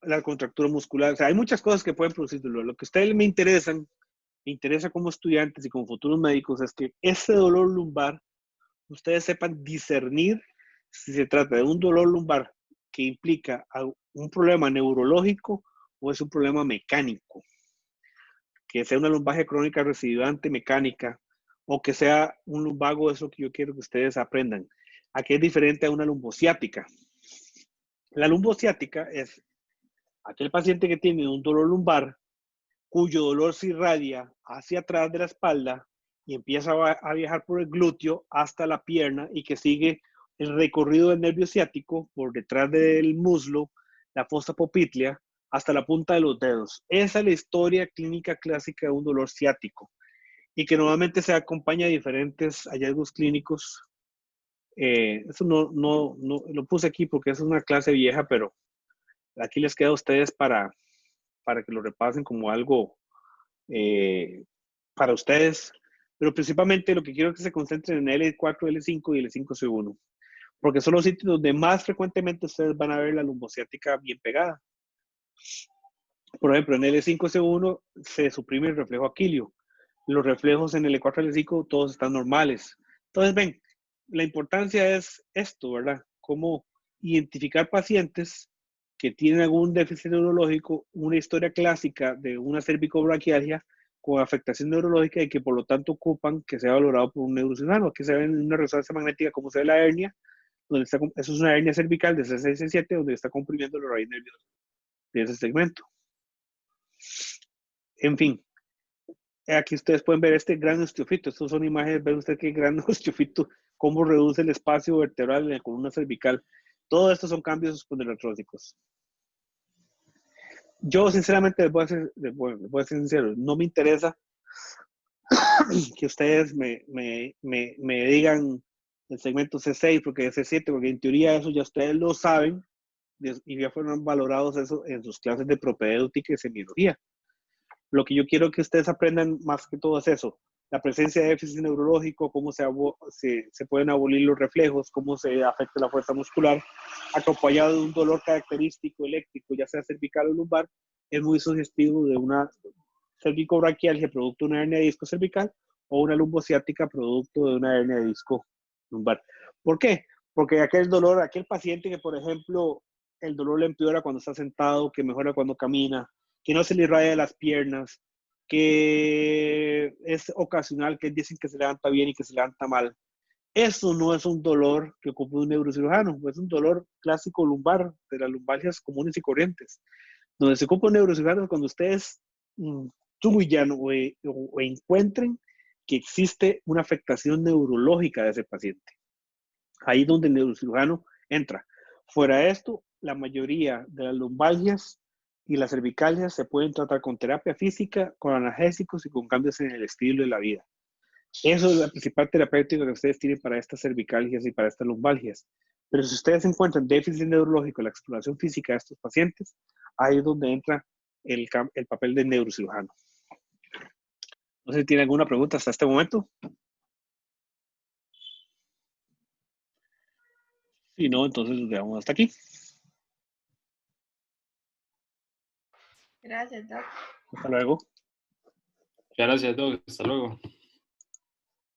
A: la contractura muscular. O sea, hay muchas cosas que pueden producir dolor. Lo que a ustedes me interesa como estudiantes y como futuros médicos es que ese dolor lumbar, ustedes sepan discernir si se trata de un dolor lumbar que implica un problema neurológico o es un problema mecánico. Que sea una lumbalgia crónica recidivante mecánica o que sea un lumbago, eso que yo quiero que ustedes aprendan. Aquí es diferente a una lumbociática. La lumbociática es aquel paciente que tiene un dolor lumbar cuyo dolor se irradia hacia atrás de la espalda y empieza a viajar por el glúteo hasta la pierna y que sigue el recorrido del nervio ciático por detrás del muslo, la fosa popltea, hasta la punta de los dedos. Esa es la historia clínica clásica de un dolor ciático y que normalmente se acompaña de diferentes hallazgos clínicos. Eso no lo puse aquí porque es una clase vieja, pero aquí les queda a ustedes para que lo repasen como algo para ustedes, pero principalmente lo que quiero es que se concentren en L4, L5 y L5C1, porque son los sitios donde más frecuentemente ustedes van a ver la lumbociática bien pegada. Por ejemplo, en L5C1 se suprime el reflejo aquilio. Los reflejos en L4, L5 todos están normales. Entonces, ven, la importancia es esto, ¿verdad? Cómo identificar pacientes que tienen algún déficit neurológico, una historia clásica de una cervicobraquialgia con afectación neurológica y que por lo tanto ocupan que sea valorado por un neurocirujano. Aquí se ve en una resonancia magnética cómo se ve la hernia, donde está, eso es una hernia cervical de C6, C7, donde está comprimiendo los raíz nerviosos de ese segmento. En fin, aquí ustedes pueden ver este gran osteofito. Estas son imágenes, ven usted qué gran osteofito, cómo reduce el espacio vertebral en la columna cervical. Todo esto son cambios espondiloartróticos. Yo sinceramente les voy a ser sincero, no me interesa que ustedes me digan el segmento C6 porque es C7, porque en teoría eso ya ustedes lo saben y ya fueron valorados eso en sus clases de propedéutica y semiología. Lo que yo quiero que ustedes aprendan más que todo es eso, la presencia de déficit neurológico, cómo se pueden abolir los reflejos, cómo se afecta la fuerza muscular, acompañado de un dolor característico eléctrico, ya sea cervical o lumbar, es muy sugestivo de una cervicobraquialgia producto de una hernia de disco cervical o una lumbociática producto de una hernia de disco lumbar. ¿Por qué? Porque aquel dolor, aquel paciente que, por ejemplo, el dolor le empeora cuando está sentado, que mejora cuando camina, que no se le irradia las piernas, que es ocasional, que dicen que se levanta bien y que se levanta mal. Eso no es un dolor que ocupe un neurocirujano, es un dolor clásico lumbar, de las lumbalgias comunes y corrientes. Donde se ocupa un neurocirujano cuando ustedes intuyan o encuentren que existe una afectación neurológica de ese paciente. Ahí es donde el neurocirujano entra. Fuera de esto, la mayoría de las lumbalgias y las cervicalgias se pueden tratar con terapia física, con analgésicos y con cambios en el estilo de la vida. Eso es la principal terapéutica que ustedes tienen para estas cervicalgias y para estas lumbalgias. Pero si ustedes encuentran déficit neurológico en la exploración física de estos pacientes, ahí es donde entra el papel del neurocirujano. No sé si tiene alguna pregunta hasta este momento. Si no, entonces nos dejamos hasta aquí.
C: Gracias, Doc.
A: Hasta luego.
D: Muchas gracias, Doc. Hasta luego.